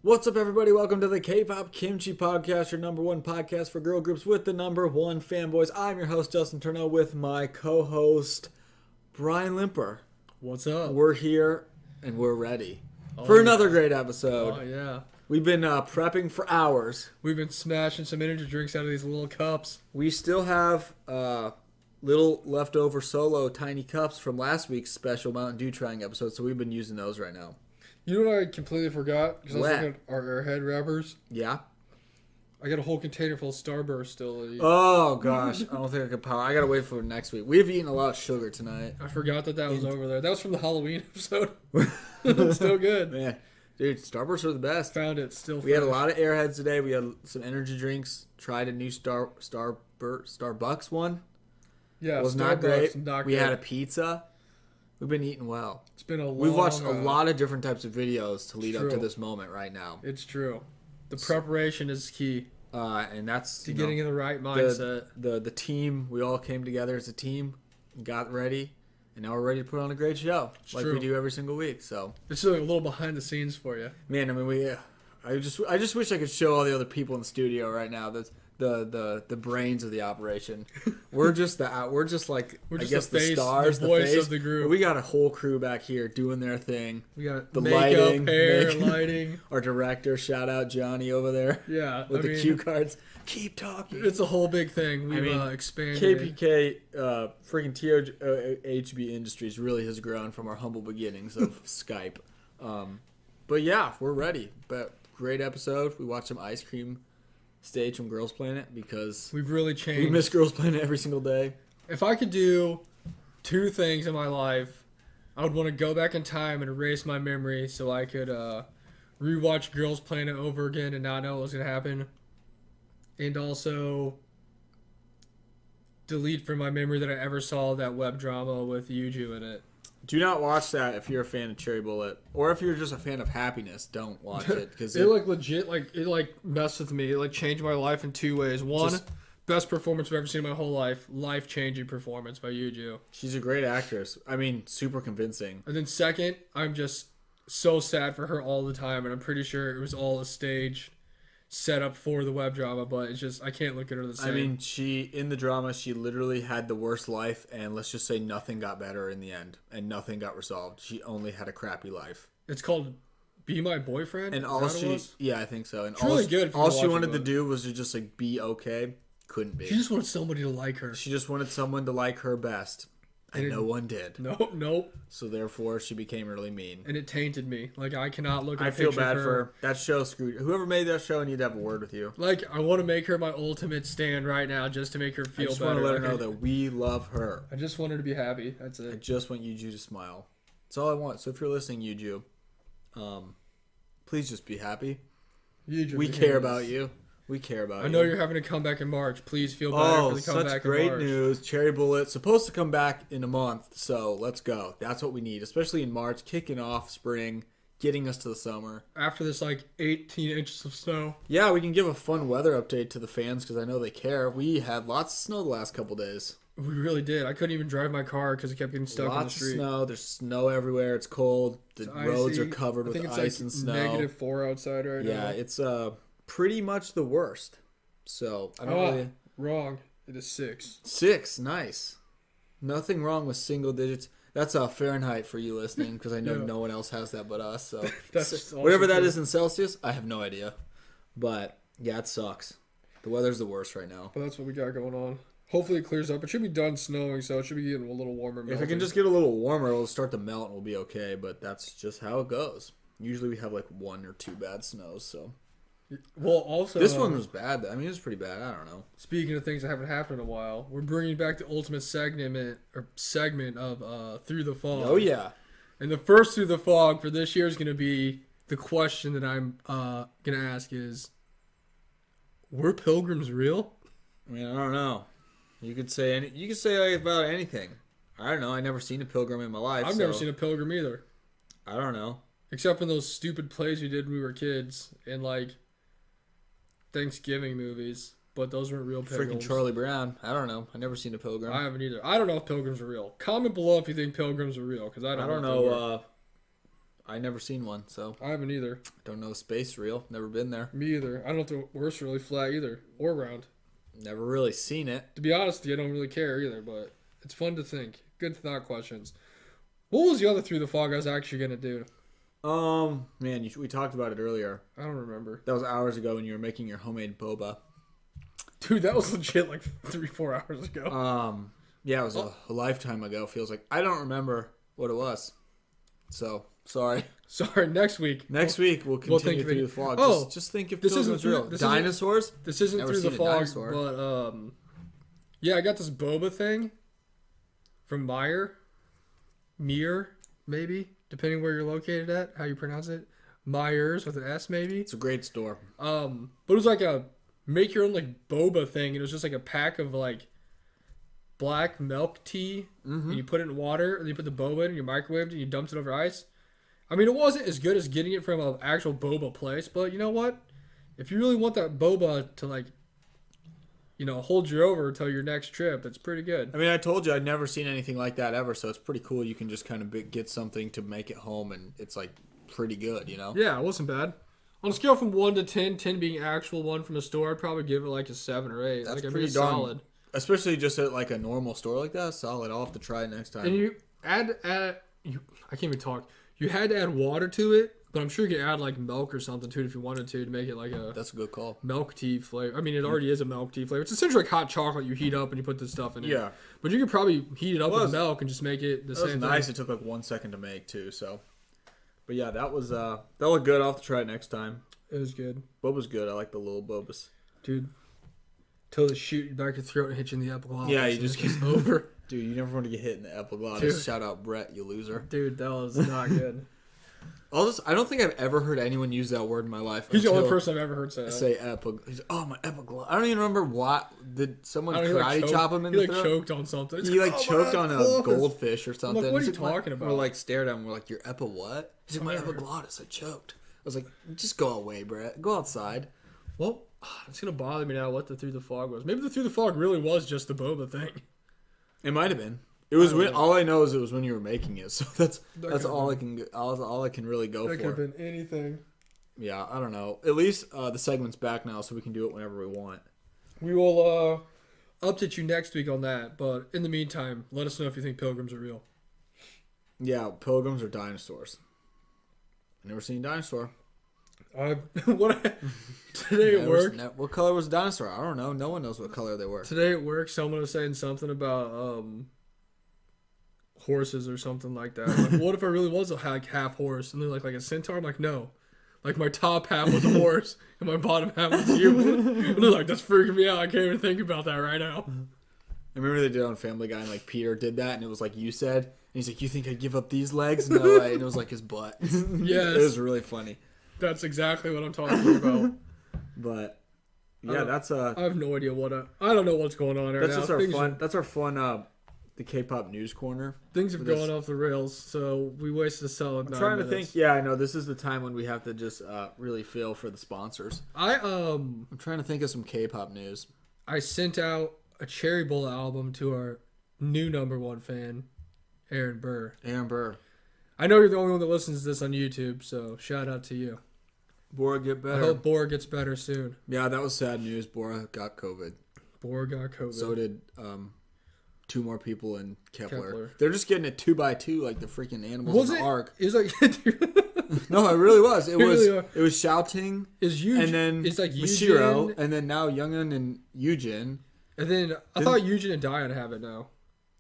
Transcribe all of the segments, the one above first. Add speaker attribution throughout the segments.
Speaker 1: What's up, everybody? Welcome to the K-Pop Kimchi Podcast, your number one podcast for girl groups with the number one fanboys. I'm your host, Justin Turneau, with my co-host, Brian Limper.
Speaker 2: What's up?
Speaker 1: We're here, and we're ready for another great episode.
Speaker 2: Oh, yeah.
Speaker 1: We've been prepping for hours.
Speaker 2: We've been smashing some energy drinks out of these little cups.
Speaker 1: We still have little leftover solo tiny cups from last week's special Mountain Dew trying episode, so we've been using those right now.
Speaker 2: You know what I completely forgot? Because I was looking at our Airhead wrappers.
Speaker 1: Yeah?
Speaker 2: I got a whole container full of Starburst still.
Speaker 1: Oh, gosh. I don't think I can power. I got to wait for next week. We've eaten a lot of sugar tonight.
Speaker 2: I forgot that was over there. That was from the Halloween episode. It's still good.
Speaker 1: Man, dude, Starbursts are the best.
Speaker 2: Found it. Still
Speaker 1: We had a lot of Airheads today. We had some energy drinks. Tried a new Starbucks one.
Speaker 2: Yeah,
Speaker 1: it was not great. We had a pizza. We've been eating well.
Speaker 2: It's been a long...
Speaker 1: We've watched a lot of different types of videos to lead up to this moment right now.
Speaker 2: It's true. The preparation is key.
Speaker 1: And that's...
Speaker 2: To getting in the right mindset.
Speaker 1: The team, we all came together as a team, got ready, and now we're ready to put on a great show.
Speaker 2: It's
Speaker 1: like
Speaker 2: true.
Speaker 1: we do every single week, so...
Speaker 2: It's just like a little behind the scenes for you.
Speaker 1: Man, I mean, I just wish I could show all the other people in the studio right now that the brains of the operation. We're just the stars,
Speaker 2: the voice
Speaker 1: face
Speaker 2: of the group.
Speaker 1: We got a whole crew back here doing their thing.
Speaker 2: We got
Speaker 1: the
Speaker 2: makeup, hair, lighting.
Speaker 1: Our director, shout out Johnny over there.
Speaker 2: Yeah,
Speaker 1: with the cue cards. Keep talking.
Speaker 2: It's a whole big thing. We've expanded.
Speaker 1: KPK, freaking TOHB Industries really has grown from our humble beginnings of Skype. But yeah, we're ready. But great episode. We watched some ice cream stage from Girls Planet because
Speaker 2: we've really changed.
Speaker 1: We miss Girls Planet every single day.
Speaker 2: If I could do two things in my life, I would want to go back in time and erase my memory so I could rewatch Girls Planet over again and not know what was going to happen. And also delete from my memory that I ever saw that web drama with Yuju in it.
Speaker 1: Do not watch that if you're a fan of Cherry Bullet, or if you're just a fan of Happiness. Don't watch it because
Speaker 2: it legit messed with me. It changed my life in two ways. One, best performance I've ever seen in my whole life. Life-changing performance by Yuju.
Speaker 1: She's a great actress. I mean, super convincing.
Speaker 2: And then second, I'm just so sad for her all the time, and I'm pretty sure it was all a stage set up for the web drama, but it's just I can't look at her the same.
Speaker 1: I mean, in the drama, she literally had the worst life, and let's just say nothing got better in the end, and nothing got resolved. She only had a crappy life.
Speaker 2: It's called Be My Boyfriend?
Speaker 1: And all I think so. And
Speaker 2: it's really good.
Speaker 1: All she wanted to do was to just be okay. Couldn't be.
Speaker 2: She just wanted somebody to like her.
Speaker 1: She just wanted someone to like her best. And no one did.
Speaker 2: Nope.
Speaker 1: So therefore, she became really mean.
Speaker 2: And it tainted me. I cannot look at
Speaker 1: I feel bad for her. That show screwed. Whoever made that show, I need to have a word with you.
Speaker 2: I want to make her my ultimate stand right now just to make her feel better. I
Speaker 1: just want to let her know that we love her.
Speaker 2: I just want her to be happy. That's it.
Speaker 1: I just want Yuju to smile. That's all I want. So if you're listening, Yuju, please just be happy.
Speaker 2: Yuju,
Speaker 1: we care about you. We care about you.
Speaker 2: I know you're having a comeback in March. Please feel better for the comeback in March. Oh, such
Speaker 1: great news. Cherry Bullet, supposed to come back in a month, so let's go. That's what we need, especially in March, kicking off spring, getting us to the summer.
Speaker 2: After this, 18 inches of snow.
Speaker 1: Yeah, we can give a fun weather update to the fans because I know they care. We had lots of snow the last couple days.
Speaker 2: We really did. I couldn't even drive my car because it kept getting stuck on the street.
Speaker 1: Lots of snow. There's snow everywhere. It's cold. The roads are covered with ice and snow.
Speaker 2: -4 outside right now.
Speaker 1: Yeah, it's pretty much the worst. So I don't really...
Speaker 2: Wrong. It is 6.
Speaker 1: 6, nice. Nothing wrong with single digits. That's Fahrenheit for you listening, because I know no one else has that but us. So whatever that is in Celsius, I have no idea. But yeah, it sucks. The weather's the worst right now.
Speaker 2: But that's what we got going on. Hopefully it clears up. It should be done snowing, so it should be getting a little warmer.
Speaker 1: If it can just get a little warmer, it'll start to melt and we'll be okay. But that's just how it goes. Usually we have 1 or 2 bad snows, so...
Speaker 2: Well, also...
Speaker 1: This one was bad. I mean, it was pretty bad. I don't know.
Speaker 2: Speaking of things that haven't happened in a while, we're bringing back the ultimate segment of Through the Fog.
Speaker 1: Oh, yeah.
Speaker 2: And the first Through the Fog for this year is going to be... The question that I'm going to ask is... Were pilgrims real?
Speaker 1: I mean, I don't know. You could say about anything. I don't know. I've never seen a pilgrim in my life.
Speaker 2: I've never seen a pilgrim either.
Speaker 1: I don't know.
Speaker 2: Except in those stupid plays we did when we were kids. And Thanksgiving movies, but those weren't real pilgrims.
Speaker 1: Freaking Charlie Brown. I don't know. I've never seen a pilgrim.
Speaker 2: I haven't either. I don't know if pilgrims are real. Comment below if you think pilgrims are real, because I don't know.
Speaker 1: I never seen one, so
Speaker 2: I haven't either.
Speaker 1: don't know space real. Never been there.
Speaker 2: Me either. I don't know if the Earth's really flat either, or round.
Speaker 1: Never really seen it.
Speaker 2: To be honest with you, I don't really care either, but it's fun to think. Good thought questions. What was the other Through the Fog I was actually going to do?
Speaker 1: Man, we talked about it earlier.
Speaker 2: I don't remember.
Speaker 1: That was hours ago when you were making your homemade boba.
Speaker 2: Dude, that was legit like 3-4 hours ago.
Speaker 1: Yeah, it was a lifetime ago, feels like. I don't remember what it was. So, sorry.
Speaker 2: Sorry, next week.
Speaker 1: Next week, we'll continue Through the Fog.
Speaker 2: Oh,
Speaker 1: just think if
Speaker 2: this
Speaker 1: this
Speaker 2: isn't
Speaker 1: was real. Dinosaurs?
Speaker 2: This isn't
Speaker 1: Never
Speaker 2: Through the
Speaker 1: seen a
Speaker 2: Fog,
Speaker 1: dinosaur.
Speaker 2: but yeah, I got this boba thing from Meyer, maybe, depending where you're located at, how you pronounce it. Myers with an S, maybe.
Speaker 1: It's a great store.
Speaker 2: But it was like a make your own like boba thing, and it was just like a pack of like black milk tea, and you put it in water, and you put the boba in, and you microwaved it, and you dumped it over ice. I mean, it wasn't as good as getting it from an actual boba place, but you know what? If you really want that boba to like, hold you over until your next trip, it's pretty good.
Speaker 1: I mean, I told you I'd never seen anything like that ever, so it's pretty cool. You can just kind of get something to make it home, and it's like pretty good,
Speaker 2: Yeah, it wasn't bad. On a scale from 1 to 10, 10 being actual one from a store, I'd probably give it like a 7 or 8.
Speaker 1: That's
Speaker 2: like
Speaker 1: pretty
Speaker 2: solid.
Speaker 1: Especially just at like a normal store like that. Solid. I'll have to try it next time.
Speaker 2: And you I can't even talk. You had to add water to it, but I'm sure you could add like milk or something to it if you wanted to make it like a
Speaker 1: That's a good call.
Speaker 2: milk tea flavor. I mean, it already is a milk tea flavor. It's essentially like hot chocolate you heat up and you put this stuff in it.
Speaker 1: Yeah.
Speaker 2: But you could probably heat it up with milk and just make it the same
Speaker 1: That was nice.
Speaker 2: thing.
Speaker 1: It took like 1 second to make too. So, but yeah, that looked good. I'll have to try it next time.
Speaker 2: It was good.
Speaker 1: Boba's good. I like the little bobas.
Speaker 2: Dude. Till they shoot you back your throat and hit you in the epiglottis.
Speaker 1: Yeah, you just
Speaker 2: get over.
Speaker 1: Dude, you never want to get hit in the epiglottis.
Speaker 2: Dude.
Speaker 1: Shout out Brett, you loser.
Speaker 2: Dude, that was not good.
Speaker 1: I don't think I've ever heard anyone use that word in my life.
Speaker 2: He's the only person I've ever heard say that.
Speaker 1: Say my epiglottis. I don't even remember what. Did someone karate chop him in
Speaker 2: the
Speaker 1: throat?
Speaker 2: He choked on something.
Speaker 1: He choked on a goldfish or something.
Speaker 2: I'm like, what are you talking about?
Speaker 1: We're stared at him. We're like, your what? He's like, my epiglottis. I choked. I was like, just go away, Brett. Go outside.
Speaker 2: Well, it's going to bother me now what the Through the Fog was. Maybe the Through the Fog really was just the boba thing.
Speaker 1: It might have been. It was all I know is it was when you were making it. So that's all I can really go for.
Speaker 2: That could have been anything.
Speaker 1: Yeah, I don't know. At least the segment's back now, so we can do it whenever we want.
Speaker 2: We will update you next week on that. But in the meantime, let us know if you think pilgrims are real.
Speaker 1: Yeah, pilgrims are dinosaurs. I've never seen a dinosaur.
Speaker 2: Today at work.
Speaker 1: What color was a dinosaur? I don't know. No one knows what color they were.
Speaker 2: Today at work, someone was saying something about horses or something like that. I'm like, what if I really was a half horse? And they're like a centaur? I'm like, no. Like my top half was a horse and my bottom half was a human. And they're like, that's freaking me out. I can't even think about that right now.
Speaker 1: I remember they did it on Family Guy, and Peter did that, and it was like you said. And he's like, you think I'd give up these legs? No way. And it was like his butt.
Speaker 2: Yes.
Speaker 1: It was really funny.
Speaker 2: That's exactly what I'm talking about.
Speaker 1: But yeah,
Speaker 2: I have no idea I don't know what's going on right now.
Speaker 1: That's our fun. The K-pop news corner.
Speaker 2: Things have gone off the rails, so we wasted a solid 9 minutes.
Speaker 1: I'm trying to think. Yeah, I know this is the time when we have to just really feel for the sponsors. I'm trying to think of some K-pop news.
Speaker 2: I sent out a Cherry Bowl album to our new #1 fan, Aaron Burr. I know you're the only one that listens to this on YouTube, so shout out to you.
Speaker 1: Bora get better.
Speaker 2: I hope Bora gets better soon.
Speaker 1: Yeah, that was sad news. Bora got COVID. So did 2 more people in Kepler. They're just getting it 2 by 2 like the freaking animals in the Ark.
Speaker 2: It was like
Speaker 1: no, it really was. It was Xiaoting,
Speaker 2: and
Speaker 1: then
Speaker 2: it's like
Speaker 1: Mashiro, and then now Youngin and Yujin.
Speaker 2: And then I thought Yujin and Dion have it now.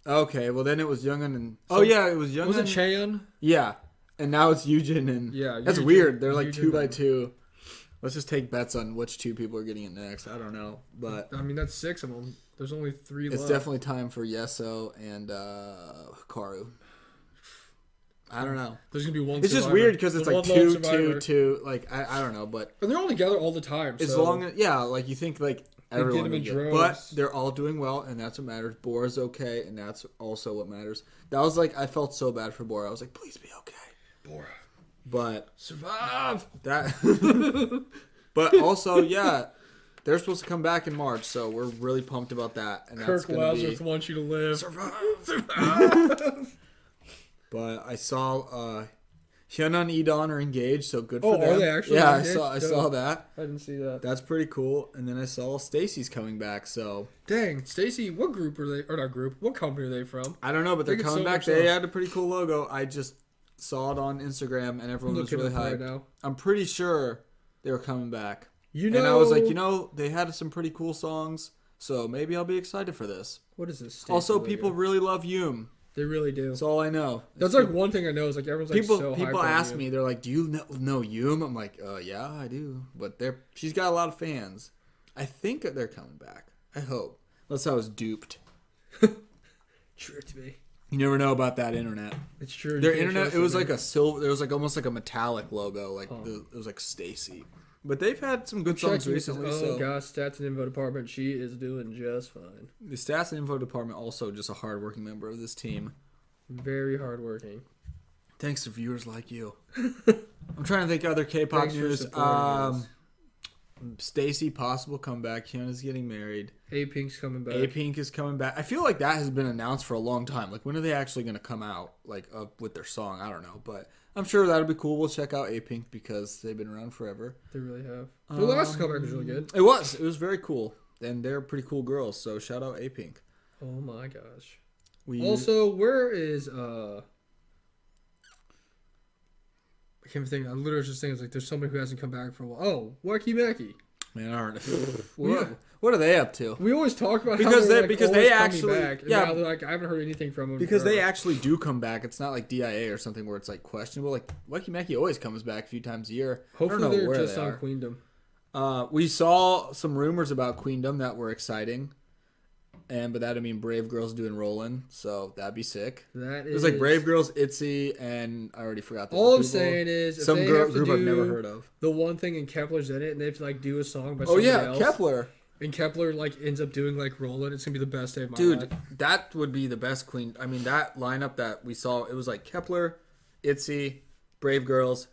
Speaker 1: Okay, well then it was Youngin and it was Youngin.
Speaker 2: Was it Chan?
Speaker 1: Yeah, and now it's Yujin and that's weird. They're like 2 by 2. Let's just take bets on which 2 people are getting it next. I don't know, but
Speaker 2: I mean that's 6 of them. There's only 3 left.
Speaker 1: It's definitely time for Yeso and Hikaru. I don't know.
Speaker 2: There's gonna be one.
Speaker 1: It's just weird because it's like 2. Like I don't know, but
Speaker 2: they're all together all the time.
Speaker 1: As long as like you think like everyone would get, but they're all doing well, and that's what matters. Bora's okay, and that's also what matters. That was like I felt so bad for Bora. I was like, please be okay,
Speaker 2: Bora.
Speaker 1: But
Speaker 2: survive
Speaker 1: that. But also, yeah, they're supposed to come back in March, so we're really pumped about that. And
Speaker 2: Kirk Lazarus wants you to live.
Speaker 1: Survive. But I saw Hyuna and Edon are engaged, so good for
Speaker 2: Oh,
Speaker 1: them.
Speaker 2: are they actually
Speaker 1: Yeah,
Speaker 2: engaged?
Speaker 1: I saw that.
Speaker 2: I didn't see that.
Speaker 1: That's pretty cool. And then I saw Stacy's coming back, so
Speaker 2: Dang, Stacy, what group are they? Or not group? What company are they from?
Speaker 1: I don't know, but they're
Speaker 2: They get
Speaker 1: coming
Speaker 2: so
Speaker 1: back.
Speaker 2: much
Speaker 1: They
Speaker 2: love.
Speaker 1: had a pretty cool logo. I just saw it on Instagram, and everyone was
Speaker 2: Looking
Speaker 1: really
Speaker 2: up right
Speaker 1: hyped.
Speaker 2: now.
Speaker 1: I'm pretty sure they were coming back.
Speaker 2: You know,
Speaker 1: And I was like, they had some pretty cool songs, so maybe I'll be excited for this.
Speaker 2: what is this? Stacy
Speaker 1: Also,
Speaker 2: logo?
Speaker 1: people really love Yoom.
Speaker 2: They really do.
Speaker 1: That's all I know.
Speaker 2: That's like one thing I know is like everyone's like
Speaker 1: People
Speaker 2: so
Speaker 1: people
Speaker 2: hyped on
Speaker 1: ask
Speaker 2: you.
Speaker 1: me, they're like, "Do you know Yoom?" I'm like, "Yeah, I do." But she's got a lot of fans. I think they're coming back. I hope. Unless I was duped.
Speaker 2: Tricked me.
Speaker 1: You never know about that internet.
Speaker 2: It's true.
Speaker 1: Their internet, it was like a silver. There was like almost like a metallic logo. Like it was like Stacy. But they've had some good songs recently.
Speaker 2: Oh gosh, stats and info department. She is doing just fine.
Speaker 1: The stats and info department also just a hardworking member of this team.
Speaker 2: Very hardworking.
Speaker 1: Thanks to viewers like you. I'm trying to think of other K-pop
Speaker 2: Thanks for
Speaker 1: news.
Speaker 2: supporting us.
Speaker 1: Stacy possible comeback. Hyuna's getting married.
Speaker 2: A-Pink's coming back.
Speaker 1: A-Pink is coming back. I feel like that has been announced for a long time. Like, when are they actually going to come out? Like, with their song? I don't know. But I'm sure that'll be cool. We'll check out A-Pink because they've been around forever.
Speaker 2: They really have. Their last comeback was really good.
Speaker 1: It was. It was very cool. And they're pretty cool girls. So, shout out A-Pink.
Speaker 2: Oh my gosh. Also, where is I can't think. I literally was just thinking like there's somebody who hasn't come back for a while. Oh, Wacky Mackie.
Speaker 1: Man, I don't know. What are they up to?
Speaker 2: We always talk about
Speaker 1: Because
Speaker 2: how
Speaker 1: because
Speaker 2: they
Speaker 1: they actually
Speaker 2: back. And
Speaker 1: yeah
Speaker 2: now like I haven't heard anything from them
Speaker 1: because they
Speaker 2: forever.
Speaker 1: actually do come back. It's not like DIA or something where it's like questionable. Like Wacky Mackie always comes back a few times a year.
Speaker 2: Hopefully
Speaker 1: I don't know
Speaker 2: they're
Speaker 1: where
Speaker 2: just
Speaker 1: they
Speaker 2: on
Speaker 1: are.
Speaker 2: Queendom.
Speaker 1: We saw some rumors about Queendom that were exciting, but that'd mean Brave Girls doing Rollin', so that'd be sick.
Speaker 2: That
Speaker 1: It was like Brave Girls, ITZY, and I already forgot the
Speaker 2: All I'm
Speaker 1: people.
Speaker 2: saying is if
Speaker 1: Some
Speaker 2: they have to
Speaker 1: group I've
Speaker 2: do
Speaker 1: never heard of.
Speaker 2: the one thing and Kepler's in it, and they have to like do a song by
Speaker 1: Oh
Speaker 2: somebody
Speaker 1: yeah,
Speaker 2: else.
Speaker 1: Kepler.
Speaker 2: And Kepler like ends up doing like Rollin'. It's gonna be the best day of my
Speaker 1: Dude,
Speaker 2: life.
Speaker 1: that would be the best Queen. I mean, that lineup that we saw, it was like Kepler, ITZY, Brave Girls,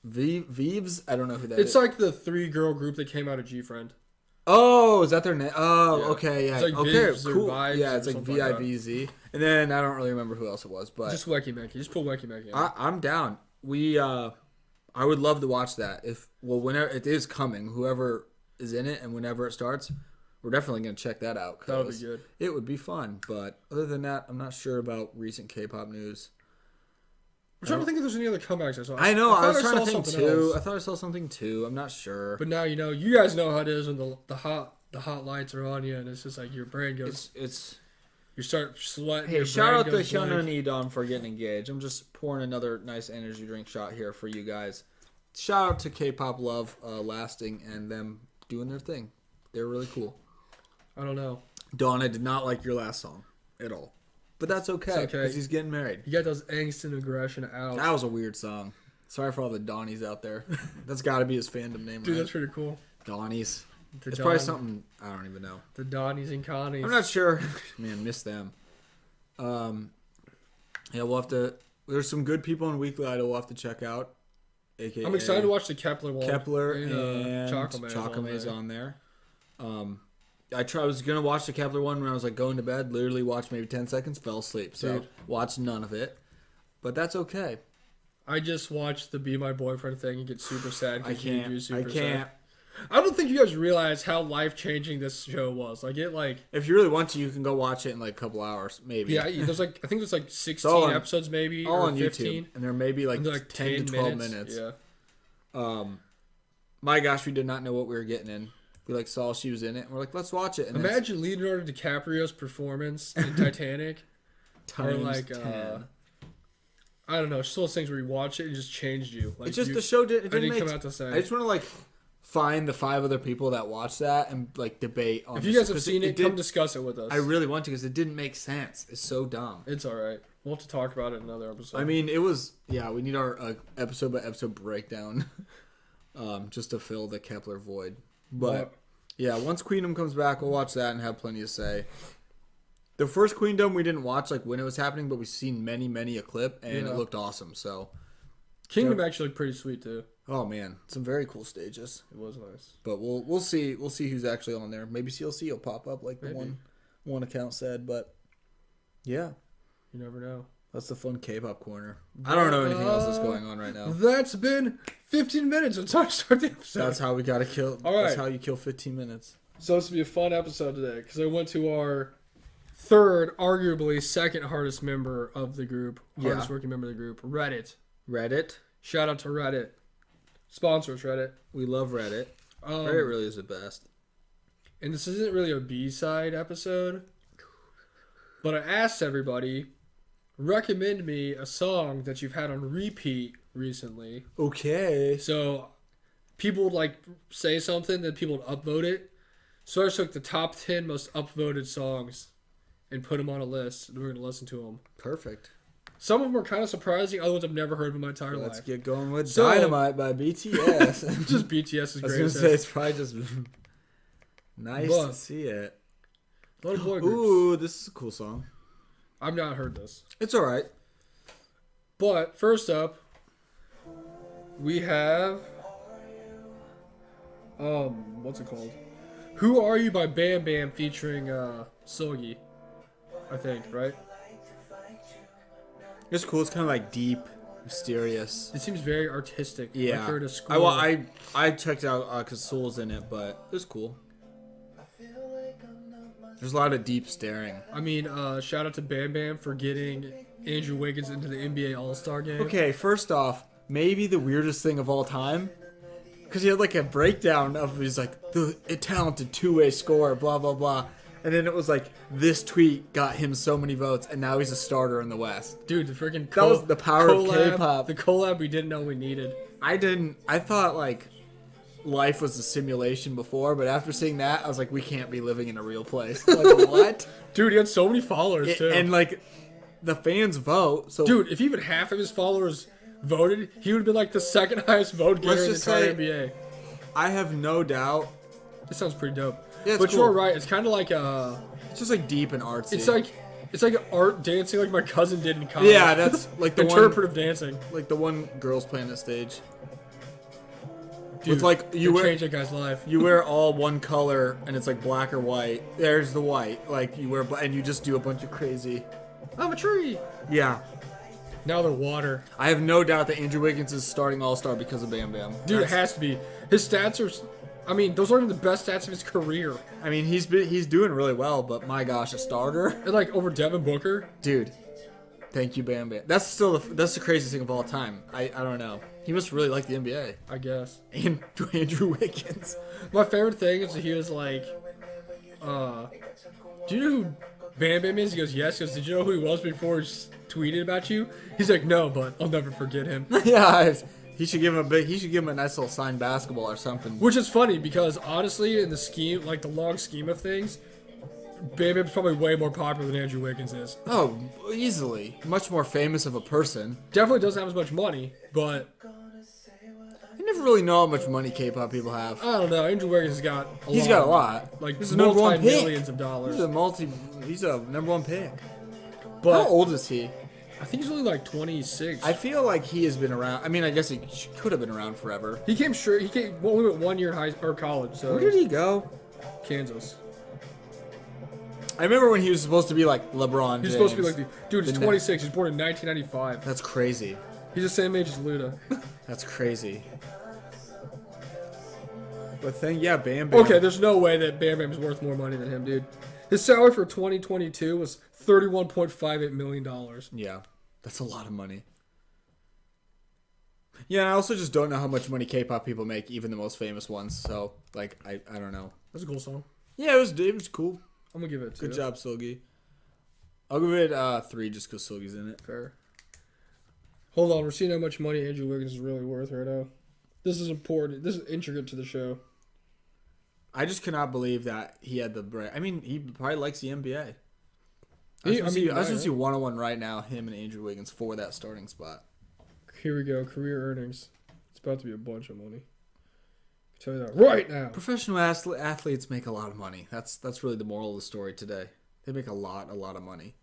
Speaker 1: Vives. I don't know who that is.
Speaker 2: It's like the 3-girl group that came out of G Friend.
Speaker 1: Oh, is that their name? Oh,
Speaker 2: Yeah.
Speaker 1: okay, yeah.
Speaker 2: It's like
Speaker 1: Okay,
Speaker 2: Vivz or
Speaker 1: cool.
Speaker 2: Vibes
Speaker 1: Yeah, it's
Speaker 2: or
Speaker 1: like
Speaker 2: something like that.
Speaker 1: VIVZ. And then I don't really remember who else it was, but
Speaker 2: Just Wacky Mackie. Just pull Wacky Mackie.
Speaker 1: I'm down. I would love to watch that. Whenever it is coming, whoever is in it and whenever it starts, we're definitely going to check that out.
Speaker 2: That would be good.
Speaker 1: It would be fun, but other than that, I'm not sure about recent K-pop news.
Speaker 2: I'm trying to think if there's any other comebacks I saw.
Speaker 1: I know. I was
Speaker 2: thought
Speaker 1: trying to
Speaker 2: saw
Speaker 1: think
Speaker 2: something
Speaker 1: too.
Speaker 2: else.
Speaker 1: I thought I saw something too. I'm not sure.
Speaker 2: But now you guys know how it is when the hot lights are on you, and it's just like your brain goes.
Speaker 1: It's
Speaker 2: You start sweating.
Speaker 1: Hey,
Speaker 2: your
Speaker 1: shout
Speaker 2: brain
Speaker 1: out to
Speaker 2: goes
Speaker 1: Hyuna
Speaker 2: blank.
Speaker 1: and Edon for getting engaged. I'm just pouring another nice energy drink shot here for you guys. Shout out to K-pop love lasting and them doing their thing. They're really cool.
Speaker 2: I don't know.
Speaker 1: Dawn, I did not like your last song at all. But that's okay,
Speaker 2: It's okay.
Speaker 1: because he's getting married.
Speaker 2: You got those angst and aggression out.
Speaker 1: That was a weird song. Sorry for all the Donnies out there. That's got to be his fandom name,
Speaker 2: Dude,
Speaker 1: right?
Speaker 2: that's pretty cool.
Speaker 1: Donnies.
Speaker 2: The
Speaker 1: It's probably
Speaker 2: Don-
Speaker 1: something, I don't even know.
Speaker 2: The Donnies and Connies.
Speaker 1: I'm not sure. Man, miss them. Yeah, we'll have to. There's some good people in Weekly Idol we'll have to check out. AKA
Speaker 2: I'm excited to watch the Kepler one.
Speaker 1: Kepler and
Speaker 2: Chakame's
Speaker 1: Chakame's on there. I was gonna watch the Kepler one when I was like going to bed. Literally watched maybe 10 seconds, fell asleep. So
Speaker 2: Dude.
Speaker 1: watched none of it, but that's okay.
Speaker 2: I just watched the Be My Boyfriend thing and get super sad
Speaker 1: I
Speaker 2: because you
Speaker 1: can't.
Speaker 2: do super
Speaker 1: I can't.
Speaker 2: sad. I don't think you guys realize how life changing this show was. Like
Speaker 1: If you really want to, you can go watch it in like a couple hours, maybe.
Speaker 2: yeah, there's like I think there's like 16
Speaker 1: all on-
Speaker 2: episodes maybe
Speaker 1: all
Speaker 2: or
Speaker 1: on
Speaker 2: 15.
Speaker 1: YouTube, and there may be like,
Speaker 2: And they're like
Speaker 1: 10 to 12 minutes.
Speaker 2: Yeah.
Speaker 1: My gosh, we did not know what we were getting in. We like saw she was in it, and we're like, let's watch it. And then
Speaker 2: Imagine Leonardo DiCaprio's performance in Titanic.
Speaker 1: times
Speaker 2: or like
Speaker 1: 10.
Speaker 2: I don't know, it's just those things where you watch it and it just changed you. Like
Speaker 1: It's just
Speaker 2: you,
Speaker 1: the show
Speaker 2: I
Speaker 1: didn't
Speaker 2: didn't
Speaker 1: make.
Speaker 2: come out the same.
Speaker 1: I just want to like find the 5 other people that watched that and like debate on.
Speaker 2: If you
Speaker 1: this,
Speaker 2: guys have
Speaker 1: 'cause
Speaker 2: seen it,
Speaker 1: did-
Speaker 2: come discuss it with us.
Speaker 1: I really want to because it didn't make sense. It's so dumb.
Speaker 2: It's all right. We'll have to talk about it in another episode.
Speaker 1: I mean, it was we need our episode by episode breakdown, just to fill the Kepler void. But yeah, once Queendom comes back, we'll watch that and have plenty to say. The first Queendom we didn't watch like when it was happening, but we've seen many a clip and
Speaker 2: Yeah.
Speaker 1: it looked awesome. So,
Speaker 2: Kingdom actually looked pretty sweet too.
Speaker 1: oh man, some very cool stages.
Speaker 2: It was nice.
Speaker 1: But we'll see who's actually on there. Maybe CLC will pop up like the
Speaker 2: Maybe.
Speaker 1: one account said. But yeah,
Speaker 2: You never know.
Speaker 1: That's the fun K-pop corner. I don't know anything else that's going on right now.
Speaker 2: That's been 15 minutes until I start the episode.
Speaker 1: That's how we gotta kill.
Speaker 2: All right.
Speaker 1: That's how you kill 15 minutes.
Speaker 2: So this will be a fun episode today because I went to our third, arguably second hardest member of the group, hardest working member of the group, Reddit.
Speaker 1: Reddit.
Speaker 2: Shout out to Reddit. Sponsors Reddit.
Speaker 1: We love Reddit. Reddit really is the best.
Speaker 2: And this isn't really a B-side episode, but I asked everybody, recommend me a song that you've had on repeat recently.
Speaker 1: Okay.
Speaker 2: So people would like say something, then people would upvote it. So I just took the top 10 most upvoted songs and put them on a list, and we're going to listen to them.
Speaker 1: Perfect.
Speaker 2: Some of them are kind of surprising. Other ones I've never heard in my entire
Speaker 1: Let's
Speaker 2: life.
Speaker 1: get going with Dynamite by BTS.
Speaker 2: Just BTS is great.
Speaker 1: I was going to say, it's probably just nice to see it.
Speaker 2: A lot of boy groups.
Speaker 1: Ooh, this is a cool song.
Speaker 2: I've not heard this.
Speaker 1: It's alright.
Speaker 2: But first up, we have what's it called? Who Are You by Bam Bam featuring Sogi, I think, right?
Speaker 1: It's cool. It's kind of like deep, mysterious.
Speaker 2: It seems very artistic.
Speaker 1: Yeah.
Speaker 2: Like you're at a school.
Speaker 1: I checked it out because Soul's in it, but it was cool. There's a lot of deep staring.
Speaker 2: I mean, shout out to Bam Bam for getting Andrew Wiggins into the NBA All-Star game.
Speaker 1: Okay, first off, maybe the weirdest thing of all time. Because he had like a breakdown of he's like, the talented two-way scorer, blah, blah, blah. And then it was like, this tweet got him so many votes, and now he's a starter in the West.
Speaker 2: Dude, the freaking
Speaker 1: That was the power of K-pop.
Speaker 2: The collab we didn't know we needed.
Speaker 1: I thought like life was a simulation before, but after seeing that, I was like, we can't be living in a real place. Like, what?
Speaker 2: Dude, he had so many followers, too.
Speaker 1: And like, the fans vote. So
Speaker 2: dude, if even half of his followers voted, he would have been like the second highest vote getter in the entire NBA.
Speaker 1: I have no doubt.
Speaker 2: This sounds pretty dope.
Speaker 1: Yeah,
Speaker 2: but
Speaker 1: cool.
Speaker 2: you're right. It's kind of like
Speaker 1: it's just like deep and artsy.
Speaker 2: It's like art dancing like my cousin did in college.
Speaker 1: Yeah, that's like the
Speaker 2: interpretive dancing.
Speaker 1: Like the one girls playing the stage.
Speaker 2: Dude,
Speaker 1: with like
Speaker 2: change that guy's life.
Speaker 1: You wear all one color and it's like black or white. There's the white. Like you wear and you just do a bunch of crazy.
Speaker 2: I'm a tree.
Speaker 1: Yeah.
Speaker 2: Now they're water.
Speaker 1: I have no doubt that Andrew Wiggins is starting All-Star because of Bam Bam.
Speaker 2: Dude, it has to be. His stats are. I mean, those aren't even the best stats of his career.
Speaker 1: I mean, he's doing really well, but my gosh, a starter?
Speaker 2: And like over Devin Booker?
Speaker 1: Dude, thank you, Bam Bam. That's the craziest thing of all time. I don't know. He must really like the NBA.
Speaker 2: I guess.
Speaker 1: And Andrew Wiggins.
Speaker 2: My favorite thing is that he was like, do you know who Bam Bam is? He goes, yes. He goes, did you know who he was before he tweeted about you? He's like, no, but I'll never forget him.
Speaker 1: Yeah, he should give him a nice little signed basketball or something.
Speaker 2: Which is funny because honestly, in the scheme, like the long scheme of things, Bam Bam's probably way more popular than Andrew Wiggins is.
Speaker 1: Oh, easily. Much more famous of a person.
Speaker 2: Definitely doesn't have as much money, but
Speaker 1: I never really know how much money K-pop people have.
Speaker 2: I don't know. Andrew Wiggins has got a lot.
Speaker 1: He's got a lot.
Speaker 2: Like
Speaker 1: he's a number one pick.
Speaker 2: Multi-millions of dollars.
Speaker 1: He's a number one pick.
Speaker 2: But
Speaker 1: how old is he?
Speaker 2: I think he's only like 26.
Speaker 1: I feel like he has been around. I mean, I guess he could have been around forever.
Speaker 2: He came straight. He only went 1 year in college. So
Speaker 1: where did he go?
Speaker 2: Kansas.
Speaker 1: I remember when he was supposed to be like LeBron James.
Speaker 2: He's supposed to be like dude. He's 26. He's born in 1995.
Speaker 1: That's crazy.
Speaker 2: He's the same age as Luda.
Speaker 1: That's crazy. But then, yeah, Bam Bam.
Speaker 2: Okay, there's no way that Bam Bam is worth more money than him, dude. His salary for 2022 was $31.58 million.
Speaker 1: Yeah, that's a lot of money. Yeah, and I also just don't know how much money K-pop people make, even the most famous ones. So, like, I don't know.
Speaker 2: That's a cool song.
Speaker 1: Yeah, it was cool.
Speaker 2: I'm gonna give it a 2.
Speaker 1: Good job, Silgi. I'll give it 3 just because Silgi's in it.
Speaker 2: Fair. Hold on, we're seeing how much money Andrew Wiggins is really worth right now. This is important. This is intricate to the show. I
Speaker 1: just cannot believe that he had the break. I mean, he probably likes the NBA. I was going to see one-on-one right now, him and Andrew Wiggins for that starting spot.
Speaker 2: Here we go, career earnings. It's about to be a bunch of money. I'll tell you that right now.
Speaker 1: Professional athletes make a lot of money. That's really the moral of the story today. They make a lot of money.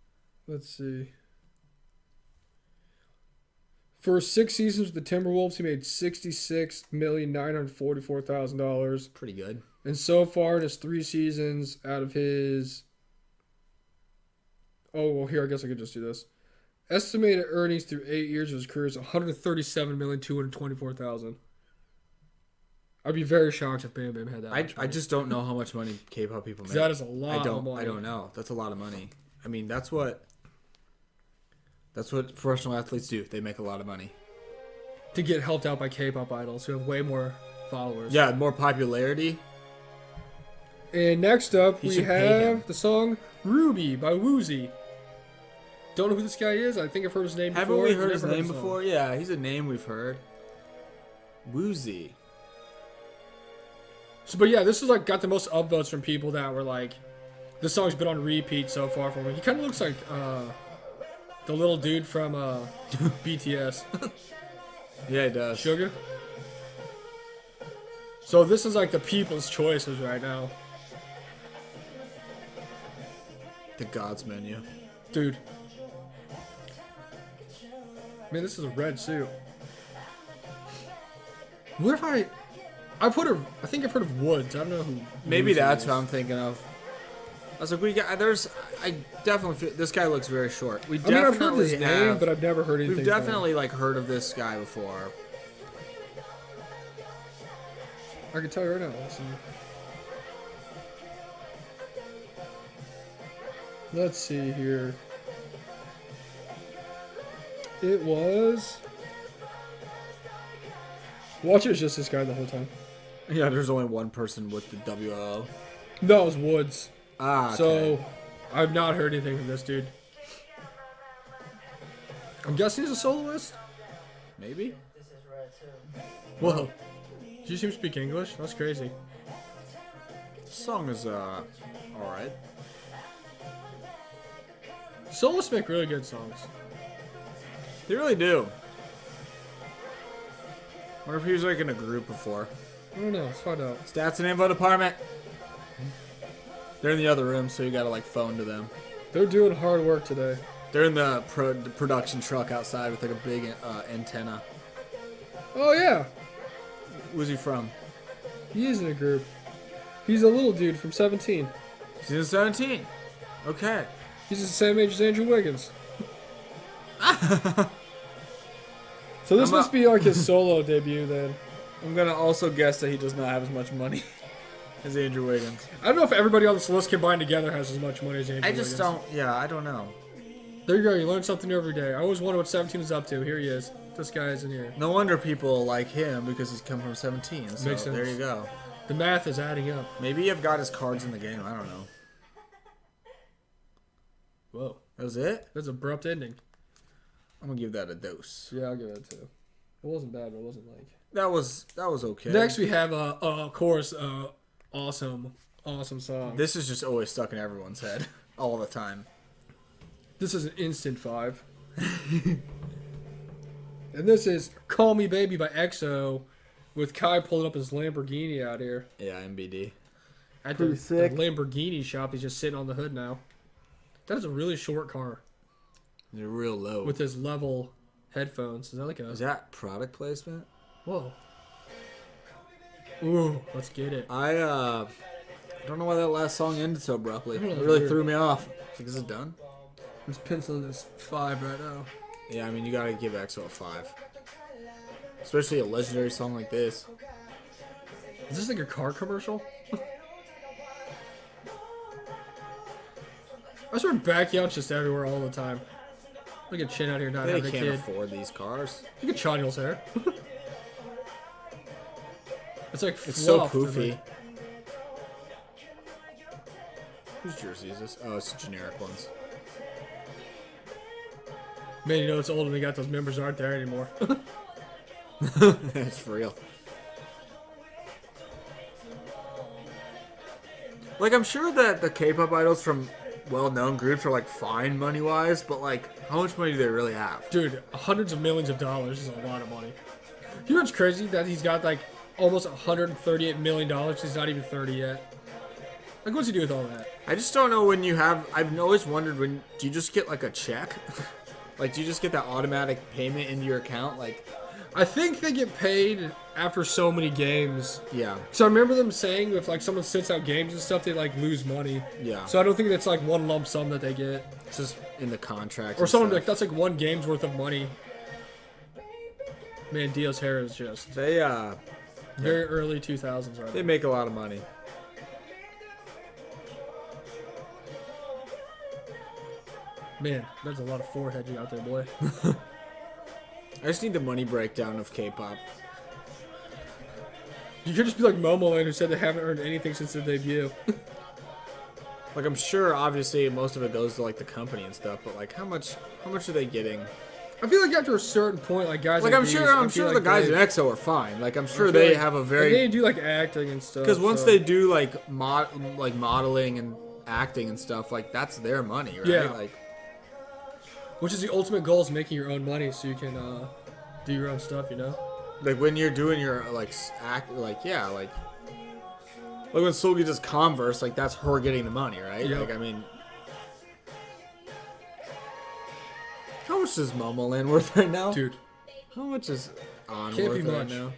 Speaker 2: Let's see. For 6 seasons with the Timberwolves, he made $66,944,000.
Speaker 1: Pretty good.
Speaker 2: And so far in his 3 seasons, out of his... Oh, well, here, I guess I could just do this. Estimated earnings through 8 years of his career is 137,224,000. I'd be very shocked if Bam Bam had that much money.
Speaker 1: I just don't know how much money K-pop people make.
Speaker 2: That is a lot of money.
Speaker 1: I don't know. That's a lot of money. I mean, that's what professional athletes do. They make a lot of money.
Speaker 2: To get helped out by K-pop idols who have way more followers.
Speaker 1: Yeah, more popularity.
Speaker 2: And next up, we
Speaker 1: should pay him.
Speaker 2: have the song Ruby by Woozy. Don't know who this guy is. I think I've heard his name before.
Speaker 1: Haven't we heard his name before? Yeah, he's a name we've heard. Woozy.
Speaker 2: So, but yeah, this is like got the most upvotes from people that were like, this song's been on repeat so far for me. He kind of looks like the little dude from BTS.
Speaker 1: Yeah, he does.
Speaker 2: Sugar. So this is like the people's choices right now.
Speaker 1: The God's menu.
Speaker 2: Dude. Man, this is a red suit. What if I think I've heard of Woods. I don't know who.
Speaker 1: Maybe
Speaker 2: Woods
Speaker 1: that's
Speaker 2: is.
Speaker 1: what I'm thinking of. I was like, I definitely feel this guy looks very short.
Speaker 2: I've heard his name, but I've never heard anything.
Speaker 1: We've definitely like heard of this guy before.
Speaker 2: I can tell you right now. Let's see here. It was. Watch, it was just this guy the whole time.
Speaker 1: Yeah, there's only one person with the WO.
Speaker 2: No, it was Woods.
Speaker 1: Ah, okay.
Speaker 2: So, I've not heard anything from this dude. I'm guessing he's a soloist?
Speaker 1: Maybe?
Speaker 3: This is red too.
Speaker 2: Whoa. Did you see him speak English? That's crazy.
Speaker 1: This song is, alright.
Speaker 2: Soloists make really good songs.
Speaker 1: They really do. Wonder if he was like in a group before.
Speaker 2: I don't know. Let's find out.
Speaker 1: Stats and info department. They're in the other room, so you gotta like phone to them.
Speaker 2: They're doing hard work today.
Speaker 1: They're in the production truck outside with like a big antenna.
Speaker 2: Oh, yeah.
Speaker 1: Where's he from?
Speaker 2: He is in a group. He's a little dude from 17.
Speaker 1: He's in 17. Okay.
Speaker 2: He's the same age as Andrew Wiggins. So this must be like his solo debut then.
Speaker 1: I'm gonna also guess that he does not have as much money as Andrew Wiggins.
Speaker 2: I don't know if everybody on this list combined together has as much money as Andrew
Speaker 1: I
Speaker 2: Wiggins.
Speaker 1: just don't. Yeah, I don't know.
Speaker 2: There you go. You learn something new every day. I always wonder what 17 is up to. Here he is. This guy is in here.
Speaker 1: No wonder people like him because he's come from 17. So
Speaker 2: Makes sense.
Speaker 1: there you go.
Speaker 2: The math is adding up.
Speaker 1: Maybe you've got his cards in the game. I don't know.
Speaker 2: Whoa.
Speaker 1: That was it?
Speaker 2: That's an abrupt ending.
Speaker 1: I'm gonna give that a dose.
Speaker 2: Yeah, I'll give it a 2. It wasn't bad, but it wasn't like...
Speaker 1: That was okay.
Speaker 2: Next we have, of course, awesome song.
Speaker 1: This is just always stuck in everyone's head all the time.
Speaker 2: This is an instant 5. And this is Call Me Baby by EXO with Kai pulling up his Lamborghini out here.
Speaker 1: Yeah, MBD.
Speaker 2: At
Speaker 1: Pretty
Speaker 2: the
Speaker 1: sick.
Speaker 2: Lamborghini shop, he's just sitting on the hood now. That is a really short car
Speaker 1: They're real low.
Speaker 2: with his level headphones. Is that like a...
Speaker 1: Is that product placement?
Speaker 2: Whoa. Ooh, let's get it.
Speaker 1: I don't know why that last song ended so abruptly.
Speaker 2: I know,
Speaker 1: It
Speaker 2: that's
Speaker 1: really
Speaker 2: weird.
Speaker 1: threw me off. Like, is it done?
Speaker 2: I'm just penciling this 5 right now.
Speaker 1: Yeah, I mean, you gotta give EXO a 5. Especially a legendary song like this.
Speaker 2: Is this like a car commercial? I swear backyard's just everywhere all the time. Look at Chin out here not
Speaker 1: They
Speaker 2: having a
Speaker 1: can't
Speaker 2: kid.
Speaker 1: afford these cars.
Speaker 2: Look at Chanyeol's hair. It's like
Speaker 1: It's so
Speaker 2: fluffed and,
Speaker 1: poofy.
Speaker 2: like-
Speaker 1: Whose jersey is this? Oh, it's generic ones.
Speaker 2: Man, you know it's old and they got those members aren't there anymore.
Speaker 1: It's for real. Like, I'm sure that the K-pop idols from well-known groups are like fine money-wise, but like, how much money do they really have?
Speaker 2: Dude, hundreds of millions of dollars is a lot of money. You know what's crazy? That he's got like almost $138 million. He's not even 30 yet. Like, what's he do with all that?
Speaker 1: I just don't know when you have. I've always wondered when do you just get like a check? Like, do you just get that automatic payment into your account? Like,
Speaker 2: I think they get paid after so many games.
Speaker 1: Yeah.
Speaker 2: So I remember them saying if like someone sits out games and stuff, they like lose money.
Speaker 1: Yeah.
Speaker 2: So I don't think that's like one lump sum that they get.
Speaker 1: It's just in the contract.
Speaker 2: Or someone like that's like one game's worth of money. Man, Dio's hair is just
Speaker 1: They
Speaker 2: very early 2000s right
Speaker 1: they
Speaker 2: now.
Speaker 1: make a lot of money.
Speaker 2: Man, there's a lot of forehead out there, boy.
Speaker 1: I just need the money breakdown of K-pop.
Speaker 2: You could just be like Momoland, who said they haven't earned anything since their debut.
Speaker 1: Like I'm sure, obviously, most of it goes to like the company and stuff. But like, how much are they getting?
Speaker 2: I feel like after a certain point, like guys
Speaker 1: Like
Speaker 2: like
Speaker 1: I'm
Speaker 2: these,
Speaker 1: sure
Speaker 2: I feel
Speaker 1: the
Speaker 2: like
Speaker 1: guys
Speaker 2: they-
Speaker 1: in EXO are fine. Like I'm sure
Speaker 2: I feel
Speaker 1: they
Speaker 2: like-
Speaker 1: have a
Speaker 2: and
Speaker 1: very
Speaker 2: they do like acting and stuff.
Speaker 1: because once
Speaker 2: so-
Speaker 1: they do like modeling and acting and stuff, like that's their money, right?
Speaker 2: Yeah.
Speaker 1: Like
Speaker 2: which is the ultimate goal, is making your own money so you can do your own stuff, you know.
Speaker 1: like when you're doing your like act, like yeah, like when Sugi does Converse, like that's her getting the money, right?
Speaker 2: Yep.
Speaker 1: Like I mean. How much is Momoland worth right now?
Speaker 2: Dude,
Speaker 1: How much is On
Speaker 2: can't
Speaker 1: worth
Speaker 2: be
Speaker 1: right
Speaker 2: much.
Speaker 1: now?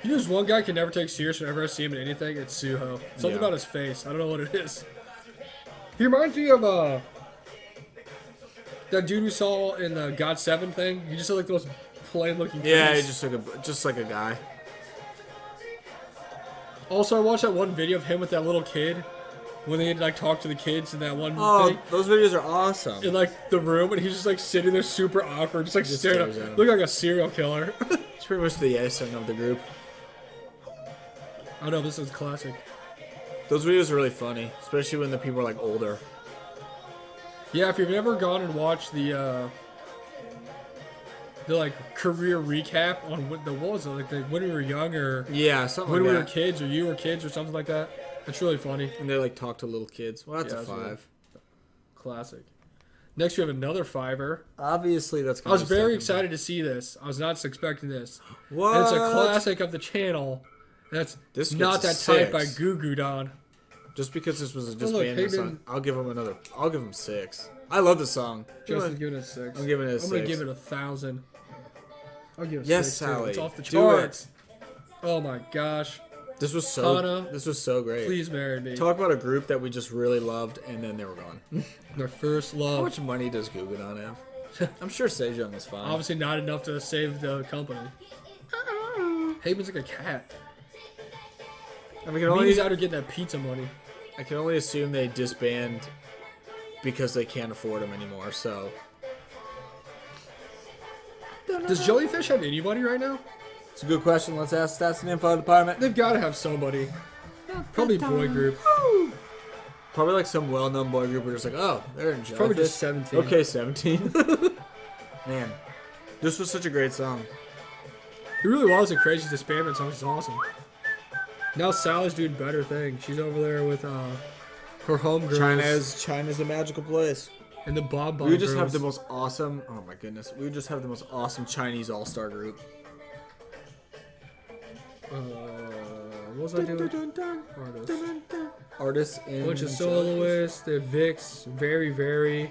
Speaker 2: You know, there's one guy I can never take serious whenever I see him in anything. It's Suho. Something
Speaker 1: Yeah.
Speaker 2: about his face. I don't know what it is. He reminds me of that dude we saw in the God 7 thing. He just had like the most plain looking
Speaker 1: Yeah,
Speaker 2: face.
Speaker 1: he's just like a guy.
Speaker 2: Also, I watched that one video of him with that little kid when they like talk to the kids in that one
Speaker 1: Oh,
Speaker 2: thing
Speaker 1: those videos are awesome.
Speaker 2: in like the room, and he's just like sitting there super awkward, just like
Speaker 1: Just
Speaker 2: staring
Speaker 1: stares
Speaker 2: up,
Speaker 1: at him.
Speaker 2: looking like a serial killer.
Speaker 1: It's pretty much the Yason of the group.
Speaker 2: I know this is classic.
Speaker 1: Those videos are really funny, especially when the people are like older.
Speaker 2: Yeah, if you've never gone and watched the like career recap on what was it, like when we were young or
Speaker 1: Yeah, something
Speaker 2: when
Speaker 1: like
Speaker 2: we were
Speaker 1: that.
Speaker 2: kids or you were kids or something like that. It's really funny.
Speaker 1: And they like talk to little kids. Well, that's
Speaker 2: Yeah,
Speaker 1: a
Speaker 2: that's really-
Speaker 1: 5.
Speaker 2: Classic. Next, we have another fiver.
Speaker 1: Obviously, that's.
Speaker 2: I was very excited to see this. I was not expecting this.
Speaker 1: What?
Speaker 2: And it's a classic of the channel. That's
Speaker 1: This
Speaker 2: not that
Speaker 1: gets a
Speaker 2: type by
Speaker 1: 6.
Speaker 2: Goo Goo Don.
Speaker 1: Just because this was a
Speaker 2: look,
Speaker 1: disbanded song,
Speaker 2: Hayden-
Speaker 1: I'll give him another. I'll give him 6. I love the song.
Speaker 2: Justin's giving it a 6.
Speaker 1: I'm giving it a
Speaker 2: I'm gonna
Speaker 1: 6.
Speaker 2: give it 1,000. I'll give it a
Speaker 1: Yes,
Speaker 2: 6 too.
Speaker 1: Sally.
Speaker 2: It's off the
Speaker 1: Do
Speaker 2: charts. Oh my gosh.
Speaker 1: This was so.
Speaker 2: Hana,
Speaker 1: This was so great.
Speaker 2: Please marry me.
Speaker 1: Talk about a group that we just really loved, and then they were gone.
Speaker 2: Their first
Speaker 1: How
Speaker 2: love.
Speaker 1: much money does Gugadon have? I'm sure Sejong is fine.
Speaker 2: Obviously not enough to save the company. Haven's like a cat.
Speaker 1: I mean,
Speaker 2: He's out here getting that pizza money.
Speaker 1: I can only assume they disband because they can't afford him anymore. So
Speaker 2: Does Jellyfish have anybody right now?
Speaker 1: it's a good question. Let's ask Stats and Info Department.
Speaker 2: They've got to have somebody. Probably boy group.
Speaker 1: Probably like some well-known boy group. We're just like, oh, they're in Jellyfish.
Speaker 2: Probably just 17.
Speaker 1: Okay, 17. Man, this was such a great song.
Speaker 2: It really was a crazy disbandment song. It's awesome. Now Sally's doing better things. She's over there with her homegirls.
Speaker 1: China's a magical place.
Speaker 2: And the Bob Bomb
Speaker 1: We would just have
Speaker 2: girls.
Speaker 1: the most awesome. Oh my goodness, we would just have the most awesome Chinese all-star group.
Speaker 2: What was I doing? Artists.
Speaker 1: Artists in
Speaker 2: Bunch of
Speaker 1: Jellyfish.
Speaker 2: soloists. The Vix. Very, very.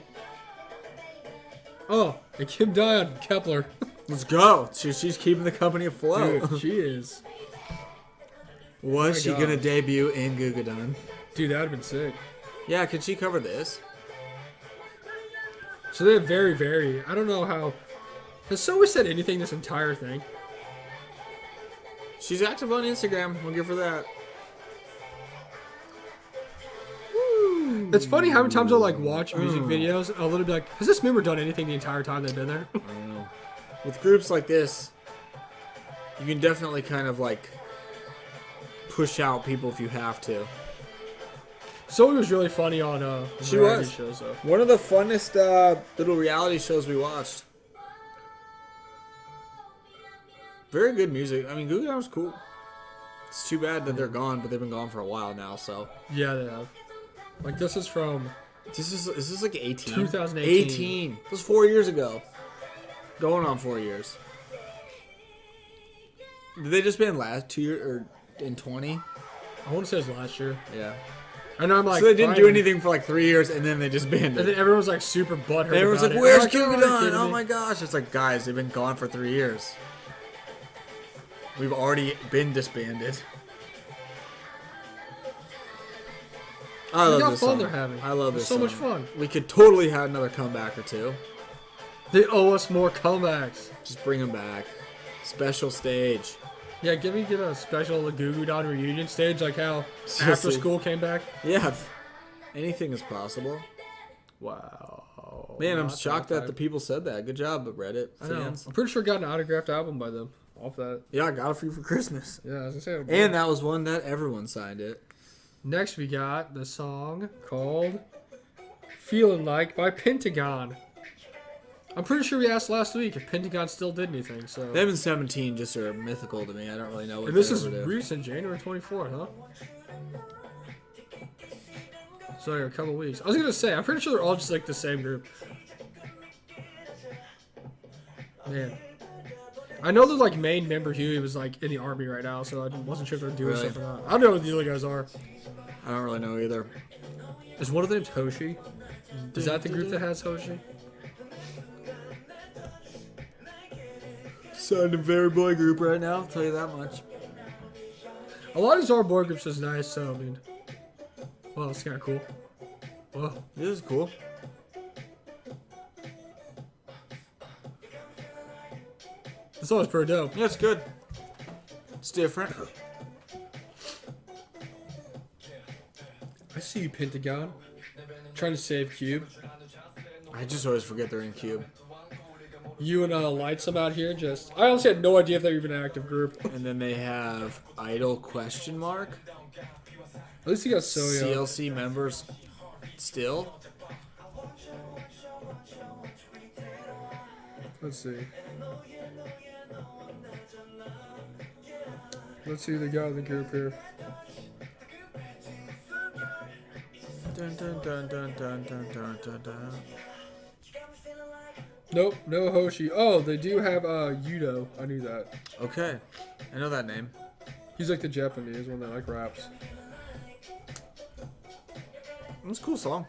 Speaker 2: Oh, and Kim Dion, Kepler.
Speaker 1: Let's go. She's keeping the company afloat.
Speaker 2: Dude, she is.
Speaker 1: Was
Speaker 2: my
Speaker 1: she
Speaker 2: God.
Speaker 1: gonna debut in Gugadon?
Speaker 2: Dude, that would have been sick.
Speaker 1: Yeah, could she cover this?
Speaker 2: So they have very, very. I don't know how. Has Zoe said anything this entire thing?
Speaker 1: She's active on Instagram. We'll give her that.
Speaker 2: It's funny how many times I'll like watch music videos and I'll literally be like, has this member done anything the entire time they've been there?
Speaker 1: I don't know. With groups like this, you can definitely kind of like push out people if you have to.
Speaker 2: Zoe was really funny on
Speaker 1: She
Speaker 2: variety
Speaker 1: was.
Speaker 2: shows though.
Speaker 1: One of the funnest little reality shows we watched. Very good music. I mean, Gugadon was cool. It's too bad that they're gone, but they've been gone for a while now. So
Speaker 2: Yeah, they have. Like this is from
Speaker 1: this is like 18.
Speaker 2: 2018.
Speaker 1: 18. This was 4 years ago. Going on 4 years. Did they just been last 2 years or in 20?
Speaker 2: I want to say it was last year.
Speaker 1: Yeah.
Speaker 2: And I'm like,
Speaker 1: so they didn't do
Speaker 2: finally.
Speaker 1: anything for like 3 years, and then they just banned
Speaker 2: And then
Speaker 1: it.
Speaker 2: everyone was like super butthurt.
Speaker 1: And everyone's
Speaker 2: about
Speaker 1: like,
Speaker 2: it.
Speaker 1: "Where's
Speaker 2: I'm like,
Speaker 1: Cuba
Speaker 2: "Are you
Speaker 1: Done?
Speaker 2: kidding
Speaker 1: Oh
Speaker 2: me?"
Speaker 1: my gosh!" It's like, guys, they've been gone for 3 years. We've already been disbanded. I
Speaker 2: Look
Speaker 1: love
Speaker 2: how
Speaker 1: this
Speaker 2: fun
Speaker 1: song.
Speaker 2: they're having.
Speaker 1: I love
Speaker 2: It's
Speaker 1: this.
Speaker 2: so much
Speaker 1: song.
Speaker 2: fun.
Speaker 1: We could totally have another comeback or two.
Speaker 2: They owe us more comebacks.
Speaker 1: Just bring them back. Special stage.
Speaker 2: Yeah, get a special Goo Goo Dolls reunion stage like how After
Speaker 1: Seriously.
Speaker 2: School came back.
Speaker 1: Yeah, anything is possible.
Speaker 2: Wow.
Speaker 1: Man, I'm
Speaker 2: Not
Speaker 1: shocked that the
Speaker 2: time.
Speaker 1: people said that. Good job, Reddit
Speaker 2: I know.
Speaker 1: fans.
Speaker 2: I'm pretty sure I got an autographed album by them off that.
Speaker 1: Yeah, I got it for you for Christmas.
Speaker 2: Yeah, I was gonna say.
Speaker 1: And that was one that everyone signed it.
Speaker 2: Next we got the song called "Feeling Like" by Pentagon. I'm pretty sure we asked last week if Pentagon still did anything. So.
Speaker 1: Them and 17 just are mythical to me. I don't really know what
Speaker 2: And this
Speaker 1: they
Speaker 2: is
Speaker 1: ever do.
Speaker 2: recent, January 24th, huh? So a couple weeks. I was gonna say, I'm pretty sure they're all just like the same group. Man, I know the like main member Huey was like in the army right now, so I wasn't sure if they're doing
Speaker 1: Really?
Speaker 2: stuff or not. I don't know what the other guys are.
Speaker 1: I don't really know either.
Speaker 2: Is one of them Hoshi? Is that the group that has Hoshi?
Speaker 1: Sound a very boy group right now, I'll tell you that much.
Speaker 2: A lot of these are boy groups is nice, so I mean, well, it's kind of cool. Well,
Speaker 1: This is cool.
Speaker 2: this song is pretty dope.
Speaker 1: Yeah, it's good. It's different.
Speaker 2: I see you, Pentagon. Trying to save Cube.
Speaker 1: I just always forget they're in Cube.
Speaker 2: You and Lightsome out here just... I honestly had no idea if they're even an active group.
Speaker 1: And then they have Idol question mark.
Speaker 2: At least you got Soya.
Speaker 1: CLC members still.
Speaker 2: Let's see. Let's see who they got in the group here.
Speaker 1: Dun, dun, dun, dun, dun, dun, dun, dun, dun.
Speaker 2: Nope, no Hoshi. Oh, they do have Yudo. I knew that.
Speaker 1: Okay, I know that name.
Speaker 2: He's like the Japanese one that like raps.
Speaker 1: It's a cool song.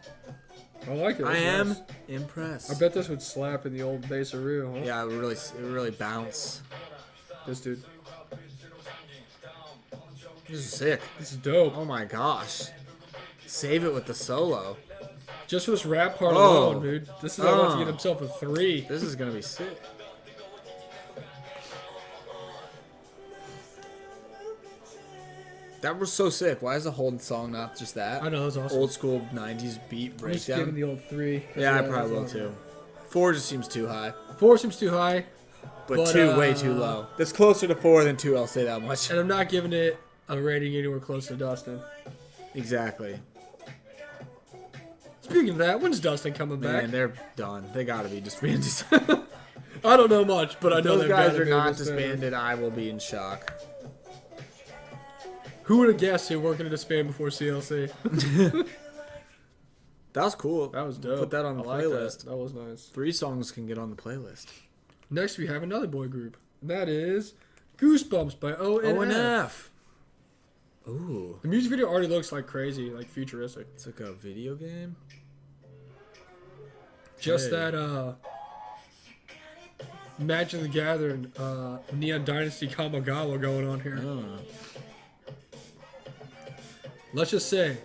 Speaker 2: I like it.
Speaker 1: I
Speaker 2: It's
Speaker 1: am
Speaker 2: nice.
Speaker 1: impressed.
Speaker 2: I bet this would slap in the old baseroo, huh?
Speaker 1: Yeah, it would really bounce.
Speaker 2: This dude.
Speaker 1: This is sick.
Speaker 2: This is dope.
Speaker 1: Oh my gosh. Save it with the solo.
Speaker 2: Just for this rap part
Speaker 1: Oh.
Speaker 2: alone, dude. This is how much to get himself a 3.
Speaker 1: This is gonna be sick. That was so sick. Why is the whole song not just that?
Speaker 2: I know, that's awesome.
Speaker 1: Old school 90s beat
Speaker 2: I'm just giving
Speaker 1: breakdown.
Speaker 2: the old 3.
Speaker 1: Yeah, I
Speaker 2: that's
Speaker 1: probably will
Speaker 2: awesome.
Speaker 1: too. 4 just seems too high.
Speaker 2: 4 seems too high,
Speaker 1: But,
Speaker 2: But,
Speaker 1: 2 way too low. That's closer to 4 than 2, I'll say that much.
Speaker 2: and I'm not giving it a rating anywhere close to Dustin.
Speaker 1: Exactly.
Speaker 2: Speaking of that, when's Dustin coming back?
Speaker 1: Man, they're done. They gotta be disbanded.
Speaker 2: I don't know much, but I know
Speaker 1: Those
Speaker 2: they've
Speaker 1: guys
Speaker 2: gotta
Speaker 1: are
Speaker 2: be
Speaker 1: not disbanded. I will be in shock.
Speaker 2: Who would have guessed they weren't going to disband before CLC?
Speaker 1: That was cool.
Speaker 2: That was dope.
Speaker 1: Put that on the
Speaker 2: I like
Speaker 1: playlist.
Speaker 2: That was nice.
Speaker 1: 3 songs can get on the playlist.
Speaker 2: Next, we have another boy group. And that is Goosebumps by O&F.
Speaker 1: O&F. Ooh.
Speaker 2: The music video already looks like crazy, like futuristic.
Speaker 1: It's like a video game.
Speaker 2: Just
Speaker 1: Hey.
Speaker 2: that, Magic the Gathering, Neon Dynasty Kamigawa going on here.
Speaker 1: Oh.
Speaker 2: Let's just say,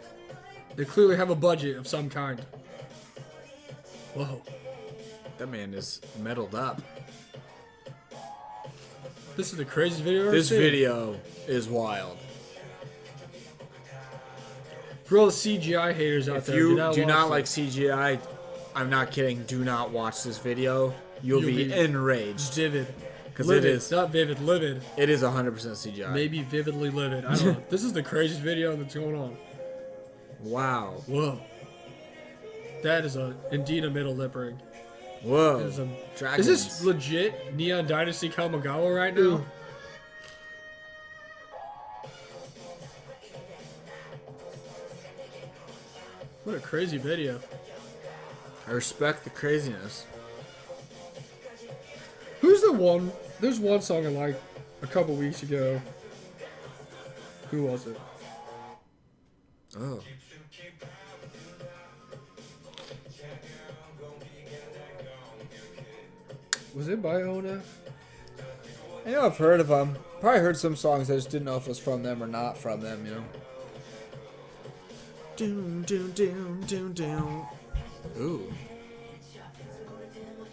Speaker 2: they clearly have a budget of some kind. Whoa.
Speaker 1: That man is metaled up.
Speaker 2: This is the craziest video I've ever
Speaker 1: This
Speaker 2: seen.
Speaker 1: video is wild.
Speaker 2: For all the CGI haters out
Speaker 1: If
Speaker 2: there,
Speaker 1: you do
Speaker 2: watch
Speaker 1: not
Speaker 2: this.
Speaker 1: like CGI, I'm not kidding. Do not watch this video. You'll be enraged
Speaker 2: vivid.
Speaker 1: because
Speaker 2: Livid.
Speaker 1: it is.
Speaker 2: Not vivid, livid.
Speaker 1: It is 100% CGI.
Speaker 2: Maybe vividly livid. I don't know. This is the craziest video that's going on.
Speaker 1: Wow.
Speaker 2: Whoa. That is indeed a middle lip ring.
Speaker 1: Whoa.
Speaker 2: That is a-
Speaker 1: Dragons.
Speaker 2: Is this legit Neon Dynasty Kamigawa right now? What a crazy video.
Speaker 1: I respect the craziness.
Speaker 2: Who's the one? There's one song I liked a couple weeks ago. Who was it?
Speaker 1: Oh.
Speaker 2: Was it by ONF?
Speaker 1: I know I've heard of them. Probably heard some songs. I just didn't know if it was from them or not from them, you know. Doom, doom, doom, doom, doom. Ooh.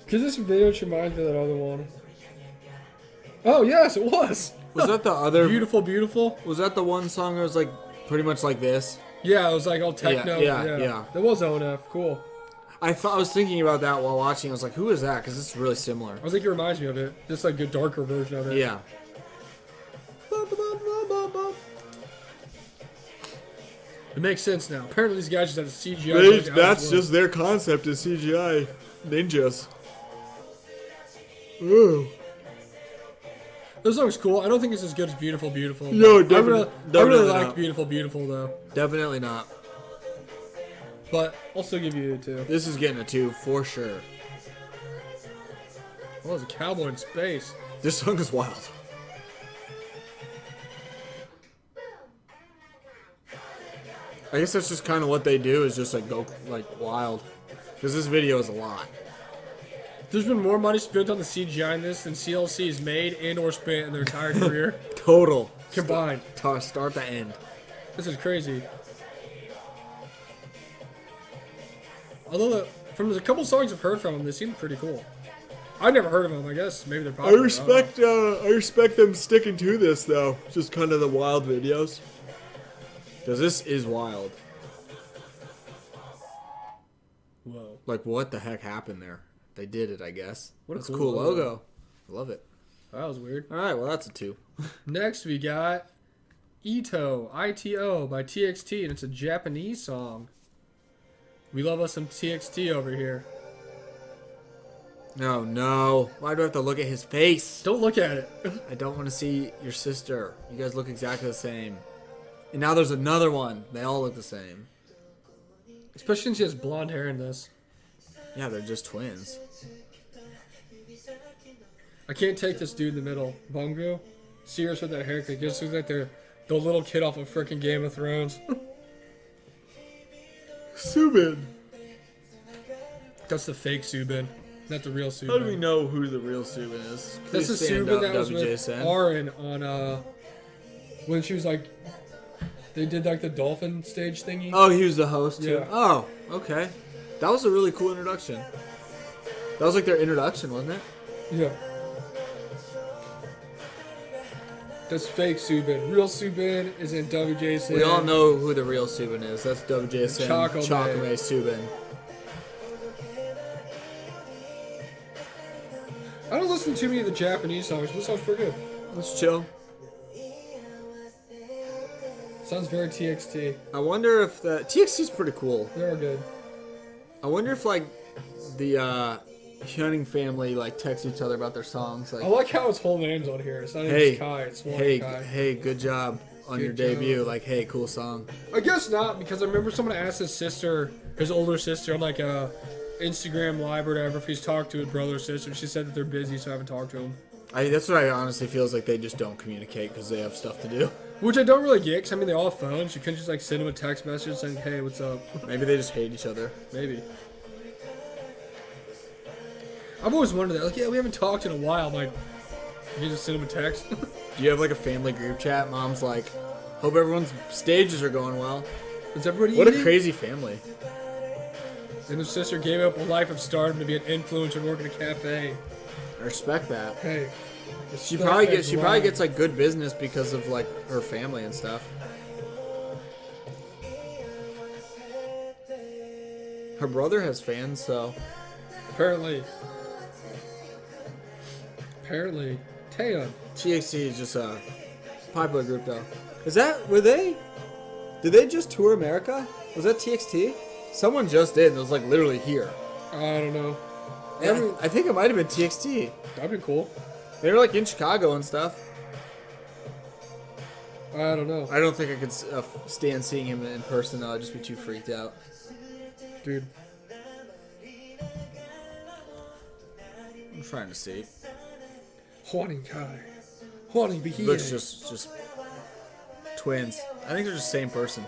Speaker 2: Because this video reminds me of that other one. Oh, yes, it was.
Speaker 1: Was that the other...
Speaker 2: Beautiful, Beautiful?
Speaker 1: Was that the one song that was like pretty much like this?
Speaker 2: Yeah, it was like all techno.
Speaker 1: Yeah.
Speaker 2: That was ONF. Cool.
Speaker 1: I was thinking about that while watching. I was like, who is that? Because it's really similar.
Speaker 2: I think it reminds me of it. Just like a darker version of it.
Speaker 1: Yeah.
Speaker 2: It makes sense now. Apparently these guys just have CGI.
Speaker 1: That's just their concept is CGI ninjas. Ooh.
Speaker 2: This song's cool. I don't think it's as good as Beautiful, Beautiful.
Speaker 1: No,
Speaker 2: I
Speaker 1: definitely
Speaker 2: really like
Speaker 1: not.
Speaker 2: Beautiful, Beautiful, though.
Speaker 1: Definitely not.
Speaker 2: But I'll still give you a 2.
Speaker 1: This is getting a 2 for sure.
Speaker 2: Oh, it's a cowboy in space.
Speaker 1: This song is wild. I guess that's just kind of what they do is just like go like wild. Because this video is a lot.
Speaker 2: There's been more money spent on the CGI in this than CLC has made and or spent in their entire career.
Speaker 1: Total.
Speaker 2: Combined.
Speaker 1: Start to end.
Speaker 2: This is crazy. Although, from the couple songs I've heard from them, they seem pretty cool. I've never heard of them, I guess. Maybe they're popular.
Speaker 1: I respect them sticking to this, though. Just kind of the wild videos. Because this is wild.
Speaker 2: Whoa.
Speaker 1: Like, what the heck happened there? They did it, I guess.
Speaker 2: What a
Speaker 1: That's
Speaker 2: cool
Speaker 1: a cool
Speaker 2: logo.
Speaker 1: logo. I love it.
Speaker 2: That was weird.
Speaker 1: All right, well, that's a 2.
Speaker 2: Next, we got Ito, ITO by TXT, and it's a Japanese song. We love us some TXT over here.
Speaker 1: No. Why do I have to look at his face?
Speaker 2: Don't look at it.
Speaker 1: I don't want to see your sister. You guys look exactly the same. And now there's another one. They all look the same.
Speaker 2: Especially since she has blonde hair in this.
Speaker 1: Yeah, they're just twins.
Speaker 2: I can't take this dude in the middle. Bungo. Serious with that haircut. Just looks like they're the little kid off of freaking Game of Thrones.
Speaker 1: Subin.
Speaker 2: That's the fake Subin. Not the real Subin.
Speaker 1: How do we know who the real Subin is?
Speaker 2: That's the
Speaker 1: Please stand
Speaker 2: Subin
Speaker 1: up,
Speaker 2: that was with
Speaker 1: WJSN.
Speaker 2: Aaron on, when she was like, they did like the dolphin stage thingy.
Speaker 1: Oh, he was the host too?
Speaker 2: Yeah.
Speaker 1: Oh, okay. That was a really cool introduction. That was like their introduction, wasn't it?
Speaker 2: Yeah. That's fake Subin. Real Subin is in WJSN.
Speaker 1: We all know who the real Subin is. That's WJSN. Chakame Subin.
Speaker 2: I don't listen to too many of the Japanese songs, but this song's pretty good.
Speaker 1: Let's chill.
Speaker 2: Sounds very TXT.
Speaker 1: I wonder if the TXT's pretty cool.
Speaker 2: They're good.
Speaker 1: I wonder if like the Hyuning family like text each other about their songs. Like,
Speaker 2: I like how its whole name's on here. It's not even just Kai. It's one Kai.
Speaker 1: Hey, good job on
Speaker 2: Good
Speaker 1: your
Speaker 2: job.
Speaker 1: debut. Like, hey, cool song.
Speaker 2: I guess not, because I remember someone asked his sister, his older sister, on like a Instagram live or whatever, if he's talked to his brother or sister. She said that they're busy, so I haven't talked to him.
Speaker 1: That's what I honestly feels like they just don't communicate because they have stuff to do.
Speaker 2: Which I don't really get, because I mean, they all have phones. You couldn't just like send them a text message saying, hey, what's up?
Speaker 1: Maybe they just hate each other.
Speaker 2: Maybe. I've always wondered that. Like, yeah, we haven't talked in a while. I'm like, you just send them a text?
Speaker 1: Do you have like a family group chat? Mom's like, hope everyone's stages are going well.
Speaker 2: Is everybody
Speaker 1: What
Speaker 2: eating?
Speaker 1: a crazy family.
Speaker 2: And his sister gave up a life of stardom to be an influencer and work in a cafe.
Speaker 1: I respect that.
Speaker 2: Hey.
Speaker 1: She probably gets like good business because of like her family and stuff. Her brother has fans, so
Speaker 2: Apparently. Taeyeon.
Speaker 1: TXT is just a popular group though. Did they just tour America? Was that TXT? Someone just did and it was like literally here.
Speaker 2: I don't know.
Speaker 1: I think it might have been TXT.
Speaker 2: That'd be cool.
Speaker 1: They were like in Chicago and stuff.
Speaker 2: I don't know.
Speaker 1: I don't think I could stand seeing him in person though. I'd just be too freaked out.
Speaker 2: Dude.
Speaker 1: I'm trying to see.
Speaker 2: Huaning Kai. Huaning Behia.
Speaker 1: Looks just twins. I think they're just the same person.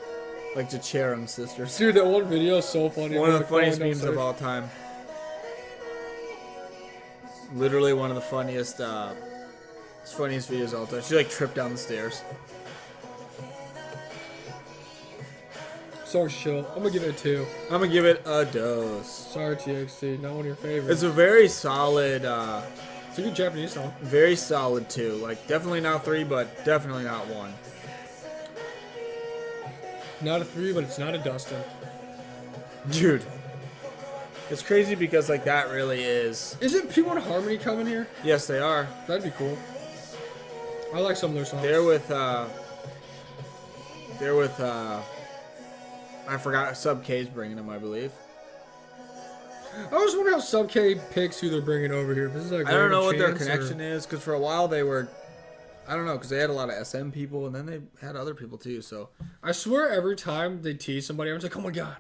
Speaker 1: Like the Cherim sisters.
Speaker 2: Dude, that one video is so funny.
Speaker 1: One of the
Speaker 2: Like,
Speaker 1: funniest
Speaker 2: falling
Speaker 1: memes of all time. Literally one of the funniest videos of all time. She like tripped down the stairs.
Speaker 2: So chill. I'm gonna give it a 2.
Speaker 1: I'm gonna give it a dose.
Speaker 2: Sorry, TXT, not one of your favorites.
Speaker 1: It's a very solid,
Speaker 2: It's a good Japanese song.
Speaker 1: very solid 2. Like definitely not 3, but definitely not 1.
Speaker 2: Not a 3, but it's not a Dustin.
Speaker 1: Dude, it's crazy because like that really is.
Speaker 2: Isn't P1 Harmony coming here?
Speaker 1: Yes, they are.
Speaker 2: That'd be cool. I like some of their songs.
Speaker 1: They're with I forgot Sub K's bringing them, I believe.
Speaker 2: I was wondering how Sub K picks who they're bringing over here. This is like
Speaker 1: I don't know what their connection is, because for a while they were, I don't know, because they had a lot of SM people, and then they had other people too. So
Speaker 2: I swear every time they tease somebody, I was like, oh my god,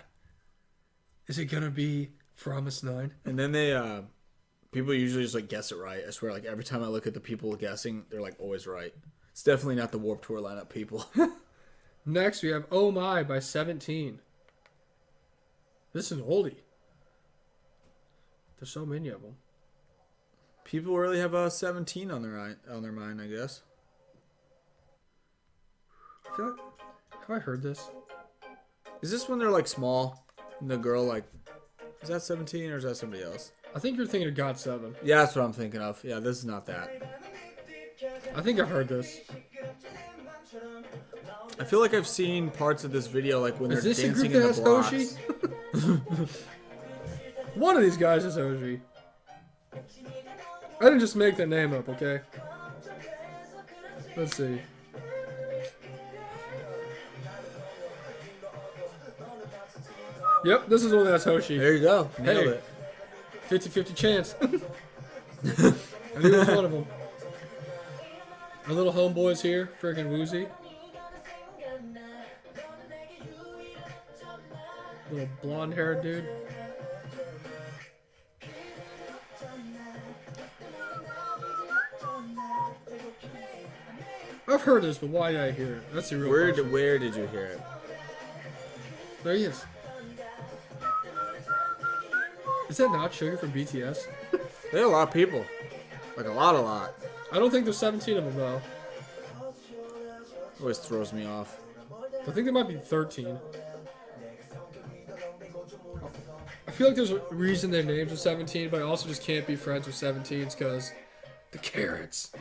Speaker 2: is it gonna be Promise 9?
Speaker 1: and then they people usually just like guess it right. I swear, like every time I look at the people guessing, they're like always right. It's definitely not the Warped Tour lineup people.
Speaker 2: Next, we have Oh My by 17. This is an oldie. There's so many of them.
Speaker 1: People really have 17 on their mind, I guess.
Speaker 2: I feel like, have I heard this?
Speaker 1: Is this when they're like small and the girl like, is that 17 or is that somebody else?
Speaker 2: I think you're thinking of God 7.
Speaker 1: Yeah, that's what I'm thinking of. Yeah, this is not that.
Speaker 2: I think I've heard this.
Speaker 1: I feel like I've seen parts of this video like when
Speaker 2: Is
Speaker 1: they're
Speaker 2: this a
Speaker 1: dancing
Speaker 2: group
Speaker 1: in
Speaker 2: that
Speaker 1: the
Speaker 2: has
Speaker 1: blocks.
Speaker 2: Hoshi? One of these guys is Hoshi. I didn't just make that name up, okay? Let's see. Yep, this is one that's Hoshi.
Speaker 1: There you go. Nailed it.
Speaker 2: 50-50 chance. I knew it was one of them. Our little homeboys here, friggin' woozy. Little blonde-haired dude. I've heard this, but why did I hear it? That's the real question.
Speaker 1: Where did you hear it?
Speaker 2: There he is. Is that not Sugar from BTS?
Speaker 1: There are a lot of people. Like a lot.
Speaker 2: I don't think there's 17 of them, though.
Speaker 1: Always throws me off.
Speaker 2: I think there might be 13. I feel like there's a reason their names are 17, but I also just can't be friends with 17s because the carrots.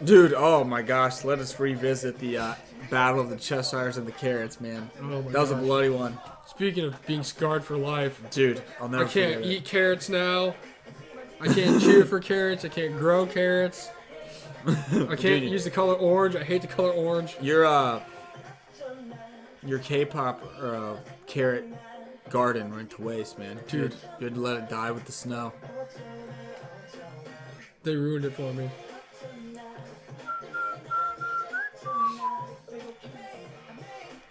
Speaker 1: Dude, oh my gosh, let us revisit the Battle of the Cheshires and the Carrots, man.
Speaker 2: Oh my
Speaker 1: that was a
Speaker 2: gosh.
Speaker 1: bloody one.
Speaker 2: Speaking of being scarred for life,
Speaker 1: Dude, I'll never
Speaker 2: I can't
Speaker 1: forget
Speaker 2: eat carrots now. I can't cheer for carrots. I can't grow carrots. I can't use the color orange. I hate the color orange.
Speaker 1: Your K-pop carrot garden went to waste, man.
Speaker 2: Dude.
Speaker 1: You had to let it die with the snow.
Speaker 2: They ruined it for me.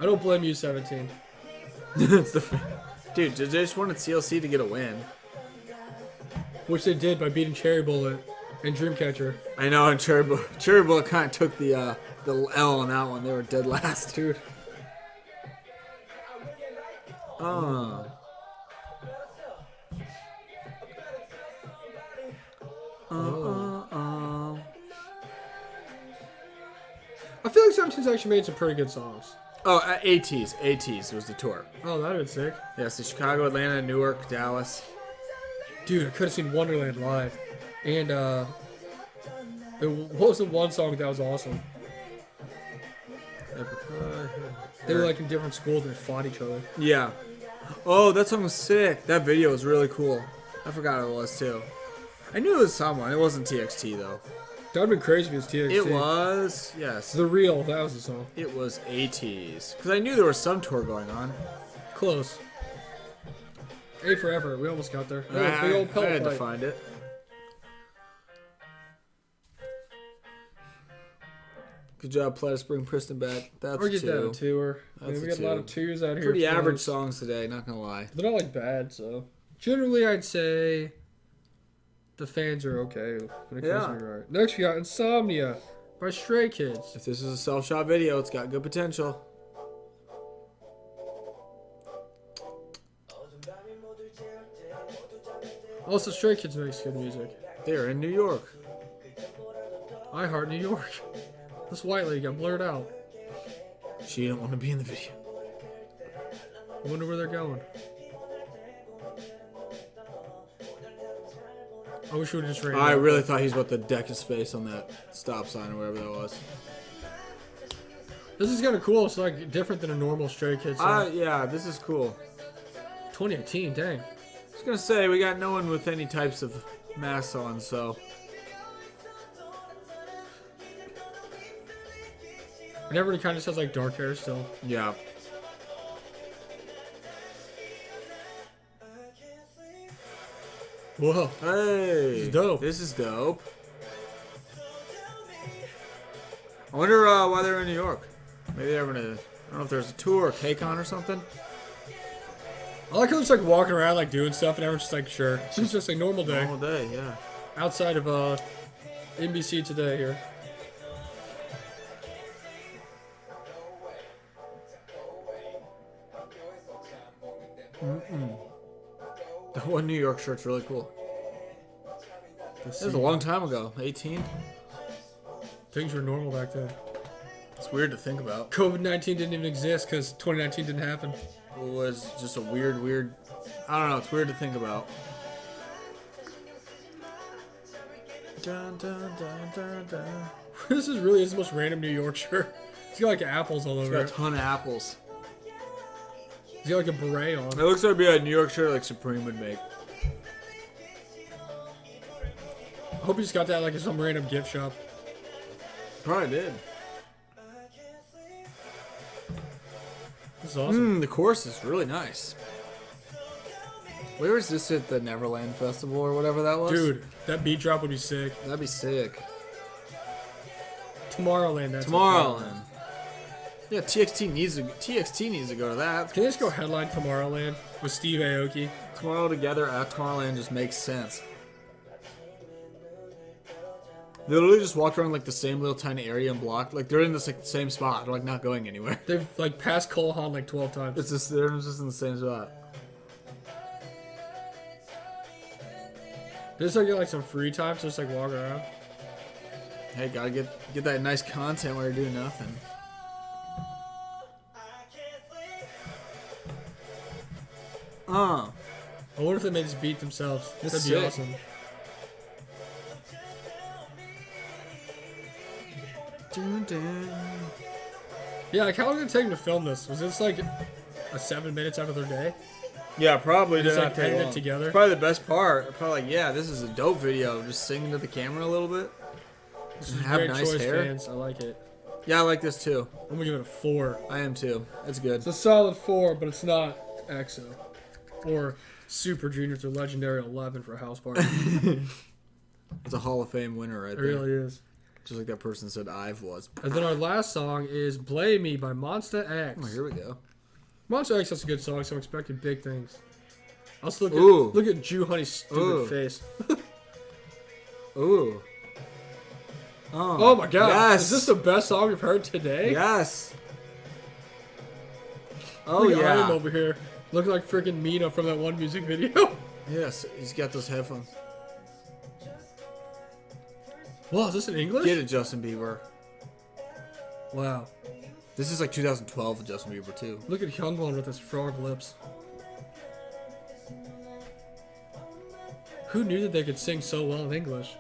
Speaker 2: I don't blame you, 17.
Speaker 1: Dude, they just wanted CLC to get a win.
Speaker 2: Which they did by beating Cherry Bullet and Dreamcatcher.
Speaker 1: I know, and Cherry Bullet kind of took the L on that one. They were dead last.
Speaker 2: Dude. I feel like 17's actually made some pretty good songs.
Speaker 1: Oh, ATs was the tour.
Speaker 2: Oh, that'd been sick.
Speaker 1: Yes, the Chicago, Atlanta, Newark, Dallas.
Speaker 2: Dude, I could have seen Wonderland live. And, what was the one song that was awesome? They were like in different schools and they fought each other.
Speaker 1: Yeah. Oh, that song was sick. That video was really cool. I forgot who it was too. I knew it was someone. It wasn't TXT though.
Speaker 2: That would have been crazy if it was TXT.
Speaker 1: It was, yes.
Speaker 2: The Real, that was the song.
Speaker 1: It was ATs. Because I knew there was some tour going on.
Speaker 2: Close. A forever. We almost got there. Big old
Speaker 1: I had
Speaker 2: pellet
Speaker 1: to
Speaker 2: fight.
Speaker 1: find it. Good job, Let Us Bring Preston Back. That's
Speaker 2: Or get
Speaker 1: two.
Speaker 2: that a tour.
Speaker 1: That's
Speaker 2: we
Speaker 1: a
Speaker 2: got a lot
Speaker 1: two.
Speaker 2: of twos out here.
Speaker 1: Pretty average
Speaker 2: folks.
Speaker 1: songs today, not gonna lie.
Speaker 2: They're not like bad, so. Generally, I'd say the fans are okay when it comes to me right. Next, we got Insomnia by Stray Kids.
Speaker 1: If this is a self-shot video, it's got good potential.
Speaker 2: Also, Stray Kids makes good music.
Speaker 1: They're in New York.
Speaker 2: I heart New York. This white lady got blurred out.
Speaker 1: She didn't want to be in the video.
Speaker 2: I wonder where they're going. I wish we would have just ran.
Speaker 1: I really thought he was about to deck his face on that stop sign or whatever that was.
Speaker 2: This is kind of cool. It's like different than a normal Stray Kids song.
Speaker 1: Yeah, this is cool.
Speaker 2: 2018, dang.
Speaker 1: I was gonna say we got no one with any types of masks on, so
Speaker 2: And everybody kind of just has like dark hair still.
Speaker 1: yeah.
Speaker 2: Whoa.
Speaker 1: Hey,
Speaker 2: This is dope.
Speaker 1: This is dope. I wonder why they're in New York. Maybe they're gonna. I don't know if there's a tour or KCON or something.
Speaker 2: I like how it's like walking around like doing stuff and everyone's just like, sure. It's just a normal day.
Speaker 1: Normal day, yeah.
Speaker 2: Outside of NBC Today here.
Speaker 1: That one New York shirt's really cool. This was a long time ago. 18.
Speaker 2: Things were normal back then.
Speaker 1: It's weird to think about.
Speaker 2: COVID-19 didn't even exist because 2019 didn't happen.
Speaker 1: It was just a weird. I don't know. It's weird to think about. Dun, dun, dun, dun, dun.
Speaker 2: This is really the most random New York shirt. It's got like apples all
Speaker 1: It's
Speaker 2: over
Speaker 1: got a
Speaker 2: it.
Speaker 1: ton of apples.
Speaker 2: He's got like a beret on.
Speaker 1: It looks like it'd be a New York shirt like Supreme would make.
Speaker 2: I hope he just got that like in some random gift shop.
Speaker 1: Probably did.
Speaker 2: This is awesome.
Speaker 1: The course is really nice. Where is this at the Neverland Festival or whatever that was?
Speaker 2: Dude, that beat drop would be sick.
Speaker 1: That'd be sick.
Speaker 2: Tomorrowland, that's
Speaker 1: Tomorrowland. Yeah, TXT needs to go to that.
Speaker 2: Can they just go headline Tomorrowland with Steve Aoki?
Speaker 1: Tomorrow together at Tomorrowland just makes sense. They literally just walked around like the same little tiny area and block. Like they're in this like same spot. They're like not going anywhere.
Speaker 2: They've like passed Cole Haan like 12 times.
Speaker 1: It's just they're just in the same spot.
Speaker 2: They just like get like some free time, so just like walk around.
Speaker 1: Hey, gotta get that nice content while you're doing nothing.
Speaker 2: I wonder if they made this beat themselves.
Speaker 1: This
Speaker 2: That'd
Speaker 1: is
Speaker 2: be
Speaker 1: sick.
Speaker 2: awesome.
Speaker 1: Dun, dun.
Speaker 2: Yeah, like how long did it take them to film this? Was this like a 7 minutes out of their day?
Speaker 1: Yeah, probably
Speaker 2: Just
Speaker 1: did
Speaker 2: like
Speaker 1: not take
Speaker 2: edit it
Speaker 1: long.
Speaker 2: together.
Speaker 1: Probably the best part. Probably like, yeah, this is a dope video. Just singing to the camera a little bit.
Speaker 2: This is
Speaker 1: Have
Speaker 2: great
Speaker 1: nice
Speaker 2: choice,
Speaker 1: hair.
Speaker 2: fans. I like it.
Speaker 1: Yeah, I like this too.
Speaker 2: I'm gonna give it a 4.
Speaker 1: I am too. It's good.
Speaker 2: It's a solid 4, but it's not EXO or Super Juniors or Legendary 11 for a house party.
Speaker 1: It's a Hall of Fame winner right
Speaker 2: It
Speaker 1: there.
Speaker 2: really is.
Speaker 1: Just like that person said Ive was.
Speaker 2: And then our last song is "Blame Me" by Monsta X.
Speaker 1: Oh, here we go.
Speaker 2: Monsta X has a good song, so I'm expecting big things. Also,
Speaker 1: Ooh.
Speaker 2: look at Jew Honey's stupid
Speaker 1: Ooh.
Speaker 2: face.
Speaker 1: Ooh.
Speaker 2: Oh my god.
Speaker 1: Yes.
Speaker 2: Is this the best song we've heard today?
Speaker 1: Yes. Oh
Speaker 2: Look at Ian
Speaker 1: yeah.
Speaker 2: over here. Looking like freaking Mina from that one music video.
Speaker 1: Yes, he's got those headphones.
Speaker 2: Wow, is this in English?
Speaker 1: Get it, Justin Bieber.
Speaker 2: Wow.
Speaker 1: This is like 2012 with Justin Bieber too.
Speaker 2: Look at Hyungwon with his frog lips. Who knew that they could sing so well in English?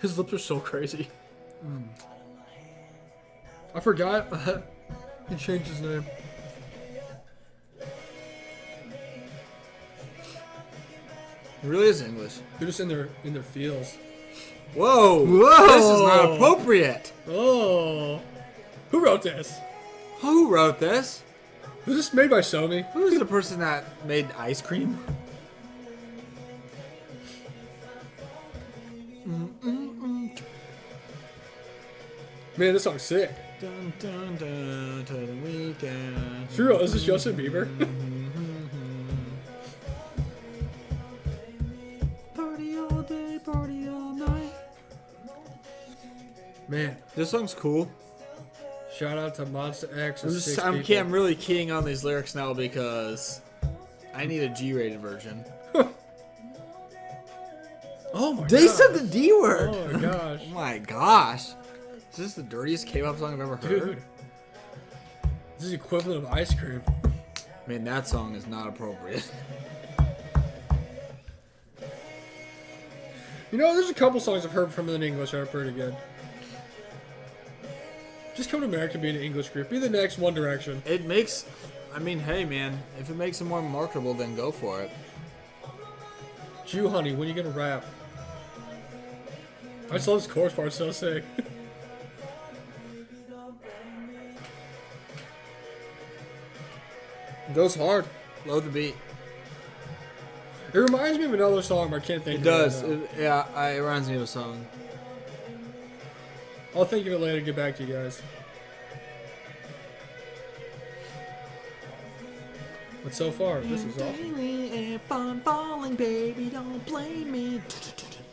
Speaker 2: His lips are so crazy. I forgot he changed his name.
Speaker 1: It really is English.
Speaker 2: They're just in their feels.
Speaker 1: Whoa!
Speaker 2: Whoa.
Speaker 1: This is not appropriate.
Speaker 2: Oh, who wrote this?
Speaker 1: Who wrote this?
Speaker 2: Was this made by Somi?
Speaker 1: Who's the person that made ice cream?
Speaker 2: Man, this song's sick.
Speaker 1: Dun, dun, dun, to the weekend.
Speaker 2: For real, is this Justin Bieber?
Speaker 1: Party all day, party all night.
Speaker 2: Man,
Speaker 1: This song's cool.
Speaker 2: shout out to Monsta X.
Speaker 1: I'm really keying on these lyrics now because I need a G-rated version.
Speaker 2: Oh my
Speaker 1: They
Speaker 2: gosh.
Speaker 1: said the D word.
Speaker 2: Oh my gosh.
Speaker 1: Oh my gosh. Is this the dirtiest K-pop song I've ever heard?
Speaker 2: Dude. This is the equivalent of ice cream.
Speaker 1: Man, that song is not appropriate.
Speaker 2: You know, there's a couple songs I've heard from in English that are pretty good. Just come to America and be an English group. Be the next One Direction.
Speaker 1: It makes... I mean, hey, man. If it makes it more marketable, then go for it.
Speaker 2: Jew Honey, when you gonna rap? I just love this chorus part, it's so sick.
Speaker 1: It goes hard. Load the beat.
Speaker 2: It reminds me of another song, but I can't think
Speaker 1: It
Speaker 2: of it.
Speaker 1: does.
Speaker 2: Right now.
Speaker 1: It reminds me of a song.
Speaker 2: I'll think of it later and get back to you guys. But so far, this is awesome.
Speaker 1: If I'm falling, baby, don't blame me.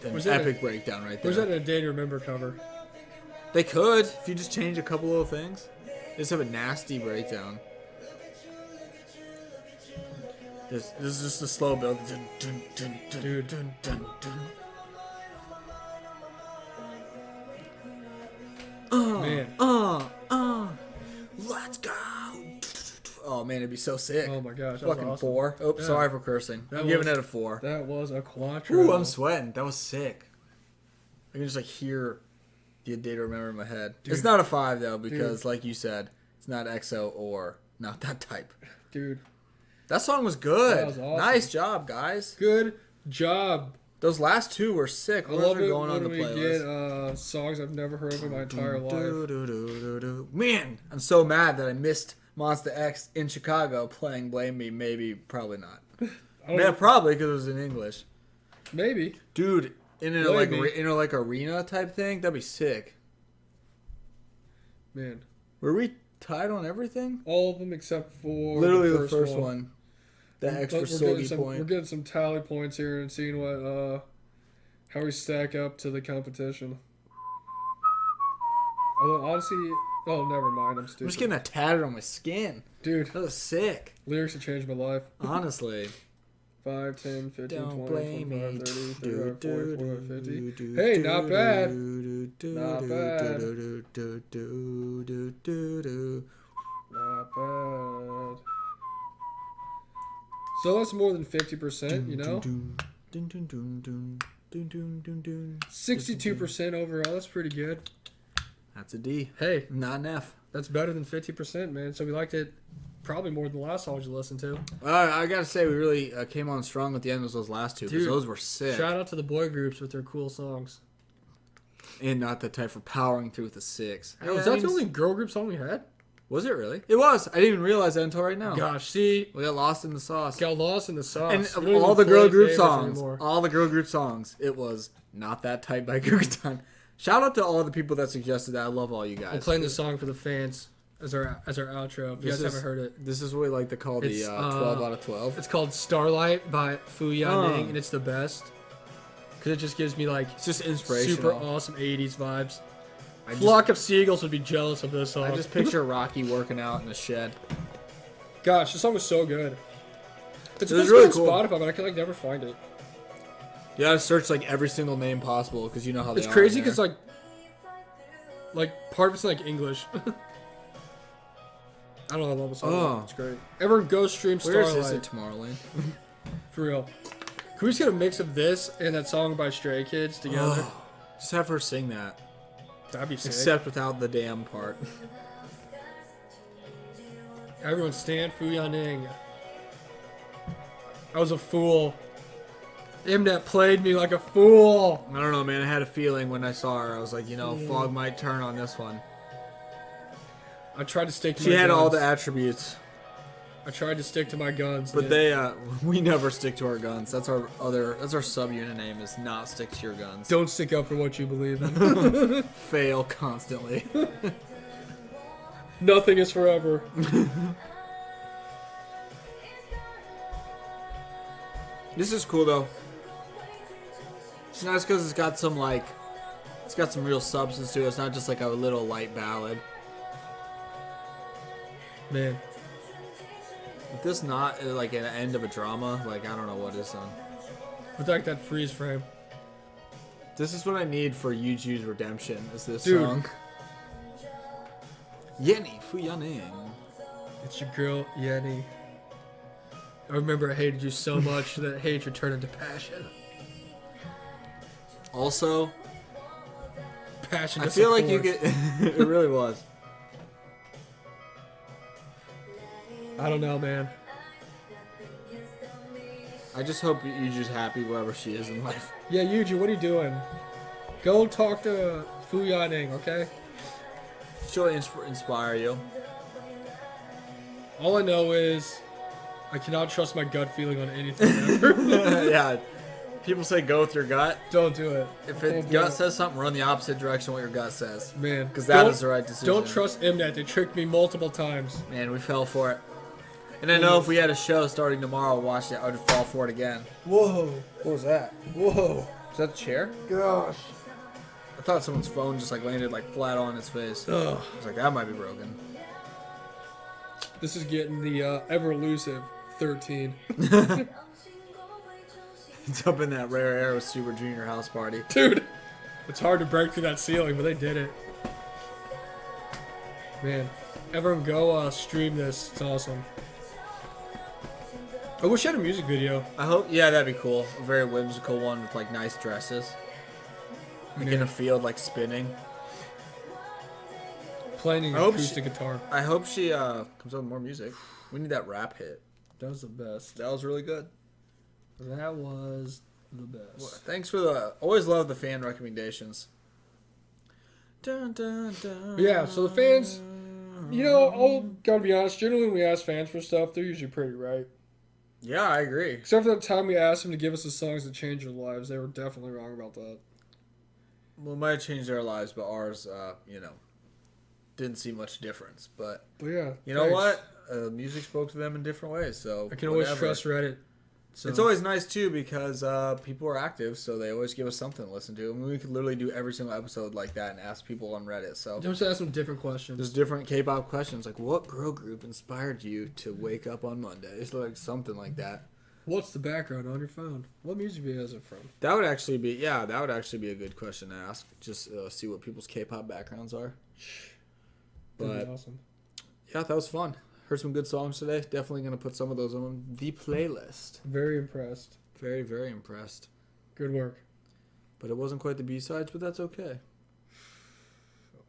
Speaker 1: An
Speaker 2: Was that
Speaker 1: epic breakdown right there.
Speaker 2: Where's that in a Day to Remember cover?
Speaker 1: They could, if you just change a couple little things. They just have a nasty breakdown. This is just a slow build.
Speaker 2: Dude. Man.
Speaker 1: Let's go. Oh man, it'd be so sick.
Speaker 2: Oh my gosh. That was
Speaker 1: Fucking
Speaker 2: awesome.
Speaker 1: 4. Oops,
Speaker 2: Yeah.
Speaker 1: sorry for cursing. I'm giving it a 4.
Speaker 2: That was a quattro.
Speaker 1: Ooh, I'm sweating. That was sick. I can just like hear the Day to Remember in my head.
Speaker 2: Dude.
Speaker 1: It's not a 5 though, because like you said, it's not EXO or not that type.
Speaker 2: Dude.
Speaker 1: That song was good.
Speaker 2: That was awesome.
Speaker 1: Nice job, guys.
Speaker 2: Good job.
Speaker 1: Those last 2 were sick.
Speaker 2: I
Speaker 1: Those
Speaker 2: love
Speaker 1: are
Speaker 2: it
Speaker 1: going on the
Speaker 2: when we
Speaker 1: playlist.
Speaker 2: get songs I've never heard of in my entire life.
Speaker 1: Man, I'm so mad that I missed Monsta X in Chicago playing Blame Me. Maybe, probably not. Yeah, probably because it was in English.
Speaker 2: Maybe.
Speaker 1: Dude, in a like arena type thing, that'd be sick.
Speaker 2: Man.
Speaker 1: Were we tied on everything?
Speaker 2: All of them except for
Speaker 1: Literally the first one. That
Speaker 2: We're-
Speaker 1: extra
Speaker 2: we're
Speaker 1: soggy
Speaker 2: getting
Speaker 1: point.
Speaker 2: We're getting some tally points here and seeing what how we stack up to the competition. Although honestly, oh never mind, I'm stupid.
Speaker 1: I'm just getting that tatted on my skin.
Speaker 2: Dude,
Speaker 1: That was sick.
Speaker 2: lyrics have changed my life.
Speaker 1: Honestly.
Speaker 2: 5, 10, 15,
Speaker 1: Don't
Speaker 2: 20,
Speaker 1: blame
Speaker 2: 25,
Speaker 1: me.
Speaker 2: 30,
Speaker 1: Do,
Speaker 2: 35,
Speaker 1: do,
Speaker 2: 40, 45, 50.
Speaker 1: do,
Speaker 2: Hey,
Speaker 1: do,
Speaker 2: not bad.
Speaker 1: do,
Speaker 2: Not
Speaker 1: do,
Speaker 2: bad.
Speaker 1: do, do, do, do, do, do.
Speaker 2: Not bad. So that's more than 50%, you know? 62% overall, that's pretty good.
Speaker 1: That's a D.
Speaker 2: Hey,
Speaker 1: Not an F.
Speaker 2: that's better than 50%, man. So we liked it probably more than the last songs you listened to.
Speaker 1: I gotta say, we really came on strong at the end of those last 2 because
Speaker 2: Dude,
Speaker 1: those were sick.
Speaker 2: Shout out to the boy groups with their cool songs.
Speaker 1: And not the type for powering through with a 6.
Speaker 2: Was that the only girl group song we had?
Speaker 1: Was it really? It was. I didn't even realize that until right now.
Speaker 2: Gosh, see,
Speaker 1: We got lost in the sauce.
Speaker 2: got lost in the sauce.
Speaker 1: And
Speaker 2: We
Speaker 1: of
Speaker 2: don't even
Speaker 1: all the
Speaker 2: play
Speaker 1: girl group
Speaker 2: favorites
Speaker 1: songs,
Speaker 2: anymore.
Speaker 1: it was Not That Type by Gugutan. Shout out to all the people that suggested that. I love all you guys.
Speaker 2: We're playing this song for the fans as our outro. If you guys haven't heard it,
Speaker 1: This is what we like to call the
Speaker 2: It's,
Speaker 1: 12 out of 12.
Speaker 2: it's called Starlight by Fu Yaning,
Speaker 1: Oh.
Speaker 2: and it's the best because it just gives me like
Speaker 1: It's just inspirational.
Speaker 2: super awesome 80s vibes.
Speaker 1: I
Speaker 2: Flock of seagulls would be jealous of this song.
Speaker 1: I just picture Rocky working out in a shed.
Speaker 2: Gosh, this song was so good. It's
Speaker 1: It was
Speaker 2: been
Speaker 1: really
Speaker 2: on
Speaker 1: cool.
Speaker 2: Spotify, but I can like never find it.
Speaker 1: You gotta search like every single name possible because you know how they
Speaker 2: It's
Speaker 1: are
Speaker 2: crazy
Speaker 1: in
Speaker 2: because
Speaker 1: there.
Speaker 2: like part of it's like English. I don't know. I love the song.
Speaker 1: Oh.
Speaker 2: It's great. Everyone go stream
Speaker 1: Where
Speaker 2: Starlight
Speaker 1: is this at Tomorrowland?
Speaker 2: for real. Can we just get a mix of this and that song by Stray Kids together?
Speaker 1: Oh, just have her sing that,
Speaker 2: That'd be sick.
Speaker 1: except without the damn part.
Speaker 2: Everyone stand Fu Yaning. I was a fool. Mnet played me like a fool.
Speaker 1: I don't know, man. I had a feeling when I saw her. I was like, fog might turn on this one.
Speaker 2: I tried to stick to
Speaker 1: She
Speaker 2: my
Speaker 1: had
Speaker 2: guns.
Speaker 1: all the attributes,
Speaker 2: I tried to stick to my guns.
Speaker 1: but
Speaker 2: yeah.
Speaker 1: we never stick to our guns. That's our subunit name is not stick to your guns.
Speaker 2: Don't stick up for what you believe in.
Speaker 1: Fail constantly.
Speaker 2: Nothing is forever.
Speaker 1: This is cool though. It's nice because it's got some real substance to it. It's not just like a little light ballad.
Speaker 2: Man.
Speaker 1: If this not like an end of a drama, like I don't know what is.
Speaker 2: With like that freeze frame.
Speaker 1: This is what I need for Yuju's redemption. Is this
Speaker 2: Dude.
Speaker 1: song? Yenny Fuyaning.
Speaker 2: It's your girl, Yenny. I remember I hated you so much that hatred turned into passion.
Speaker 1: Also,
Speaker 2: Passion.
Speaker 1: I feel like you get. It really was.
Speaker 2: I don't know, man.
Speaker 1: I just hope Yuju's happy wherever she is in life.
Speaker 2: Yeah, Yuji, what are you doing? Go talk to Fu Yaning, okay?
Speaker 1: She'll inspire you.
Speaker 2: All I know is I cannot trust my gut feeling on anything ever.
Speaker 1: Yeah. People say go with your gut.
Speaker 2: Don't do it.
Speaker 1: If your gut says something, run the opposite direction of what your gut says.
Speaker 2: Man.
Speaker 1: Because that is the right decision.
Speaker 2: Don't trust Mnet. They tricked me multiple times.
Speaker 1: Man, we fell for it. And I know if we had a show starting tomorrow, watch it, I would fall for it again.
Speaker 2: Whoa.
Speaker 1: What was that?
Speaker 2: Whoa.
Speaker 1: Is that the chair?
Speaker 2: Gosh.
Speaker 1: I thought someone's phone just like landed like flat on his face.
Speaker 2: Ugh.
Speaker 1: I was like, that might be broken.
Speaker 2: This is getting the ever elusive 13.
Speaker 1: It's up in that rare air with Super Junior house party.
Speaker 2: Dude. It's hard to break through that ceiling, but they did it. Man. Everyone go stream this. It's awesome. I wish I had a music video.
Speaker 1: I hope, yeah, that'd be cool. A very whimsical one with like nice dresses. Like in a field, like spinning.
Speaker 2: Playing an acoustic guitar.
Speaker 1: I hope she comes up with more music. We need that rap hit.
Speaker 2: That was the best.
Speaker 1: That was really good.
Speaker 2: That was the best.
Speaker 1: Well, thanks for the. Always love the fan recommendations. Dun, dun, dun.
Speaker 2: Yeah, so the fans, you know, I'll gotta be honest. Generally, when we ask fans for stuff, they're usually pretty right.
Speaker 1: Yeah, I agree.
Speaker 2: Except for the time we asked them to give us the songs that change their lives, they were definitely wrong about that.
Speaker 1: Well, it might have changed their lives, but ours, didn't see much difference. But
Speaker 2: yeah,
Speaker 1: you know what? Music spoke to them in different ways. So
Speaker 2: I can always trust Reddit. So.
Speaker 1: It's always nice too because people are active, so they always give us something to listen to. I mean, we could literally do every single episode like that and ask people on Reddit. So
Speaker 2: just ask them different questions.
Speaker 1: There's different K-pop questions, like what girl group inspired you to wake up on Monday? It's like something like that.
Speaker 2: What's the background on your phone? What music video is it from?
Speaker 1: That would actually be a good question to ask. Just see what people's K-pop backgrounds are.
Speaker 2: That'd be awesome.
Speaker 1: Yeah, that was fun. Heard some good songs today. Definitely going to put some of those on the playlist.
Speaker 2: Very impressed.
Speaker 1: Very, very impressed.
Speaker 2: Good work.
Speaker 1: But it wasn't quite the B-sides, but that's okay.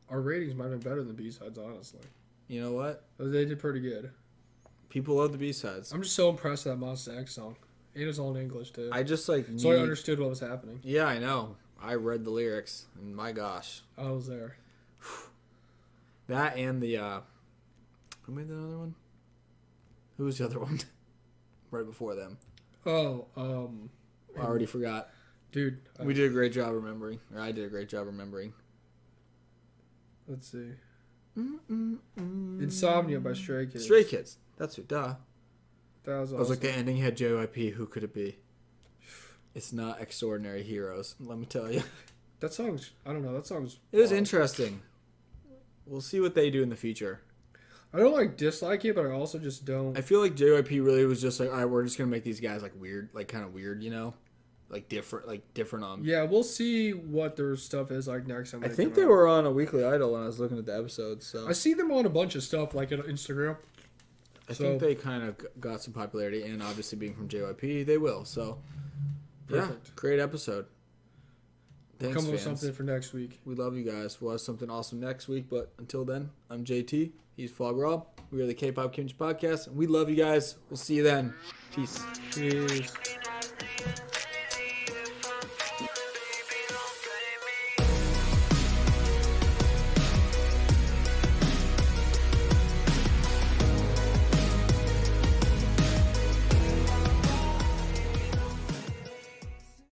Speaker 2: Our ratings might have been better than B-sides, honestly.
Speaker 1: You know what?
Speaker 2: They did pretty good.
Speaker 1: People love the B-sides.
Speaker 2: I'm just so impressed with that Monster X song. And it's all in English, too.
Speaker 1: I just like
Speaker 2: So I understood what was happening.
Speaker 1: Yeah, I know. I read the lyrics, and my gosh.
Speaker 2: I was there.
Speaker 1: That and the, who made the other one? Who was the other one? Right before them.
Speaker 2: Oh,
Speaker 1: I already forgot.
Speaker 2: Dude.
Speaker 1: We did a great job remembering. Or I did a great job remembering.
Speaker 2: Let's see. Insomnia by Stray Kids.
Speaker 1: Stray Kids. That's who. Duh.
Speaker 2: That was awesome.
Speaker 1: I was like, the ending had JYP. Who could it be? It's not Extraordinary Heroes. Let me tell you.
Speaker 2: That song's, I don't know, that song's...
Speaker 1: It was interesting. We'll see what they do in the future.
Speaker 2: I don't dislike it, but I also just don't.
Speaker 1: I feel like JYP really was just like, all right, we're just gonna make these guys like weird, like kind of weird, you know, like different.
Speaker 2: Yeah, we'll see what their stuff is like next time.
Speaker 1: I think they were on a Weekly Idol when I was looking at the episodes. So
Speaker 2: I see them on a bunch of stuff like on Instagram.
Speaker 1: I think they kind of got some popularity, and obviously being from JYP, they will. So
Speaker 2: perfect.
Speaker 1: Yeah, great episode. Thanks,
Speaker 2: Come up with
Speaker 1: fans.
Speaker 2: something for next week.
Speaker 1: We love you guys. We'll have something awesome next week. But until then, I'm JT. He's Fog Rob. We are the K-Pop Kimchi Podcast. And we love you guys. We'll see you then. Peace.
Speaker 2: Peace.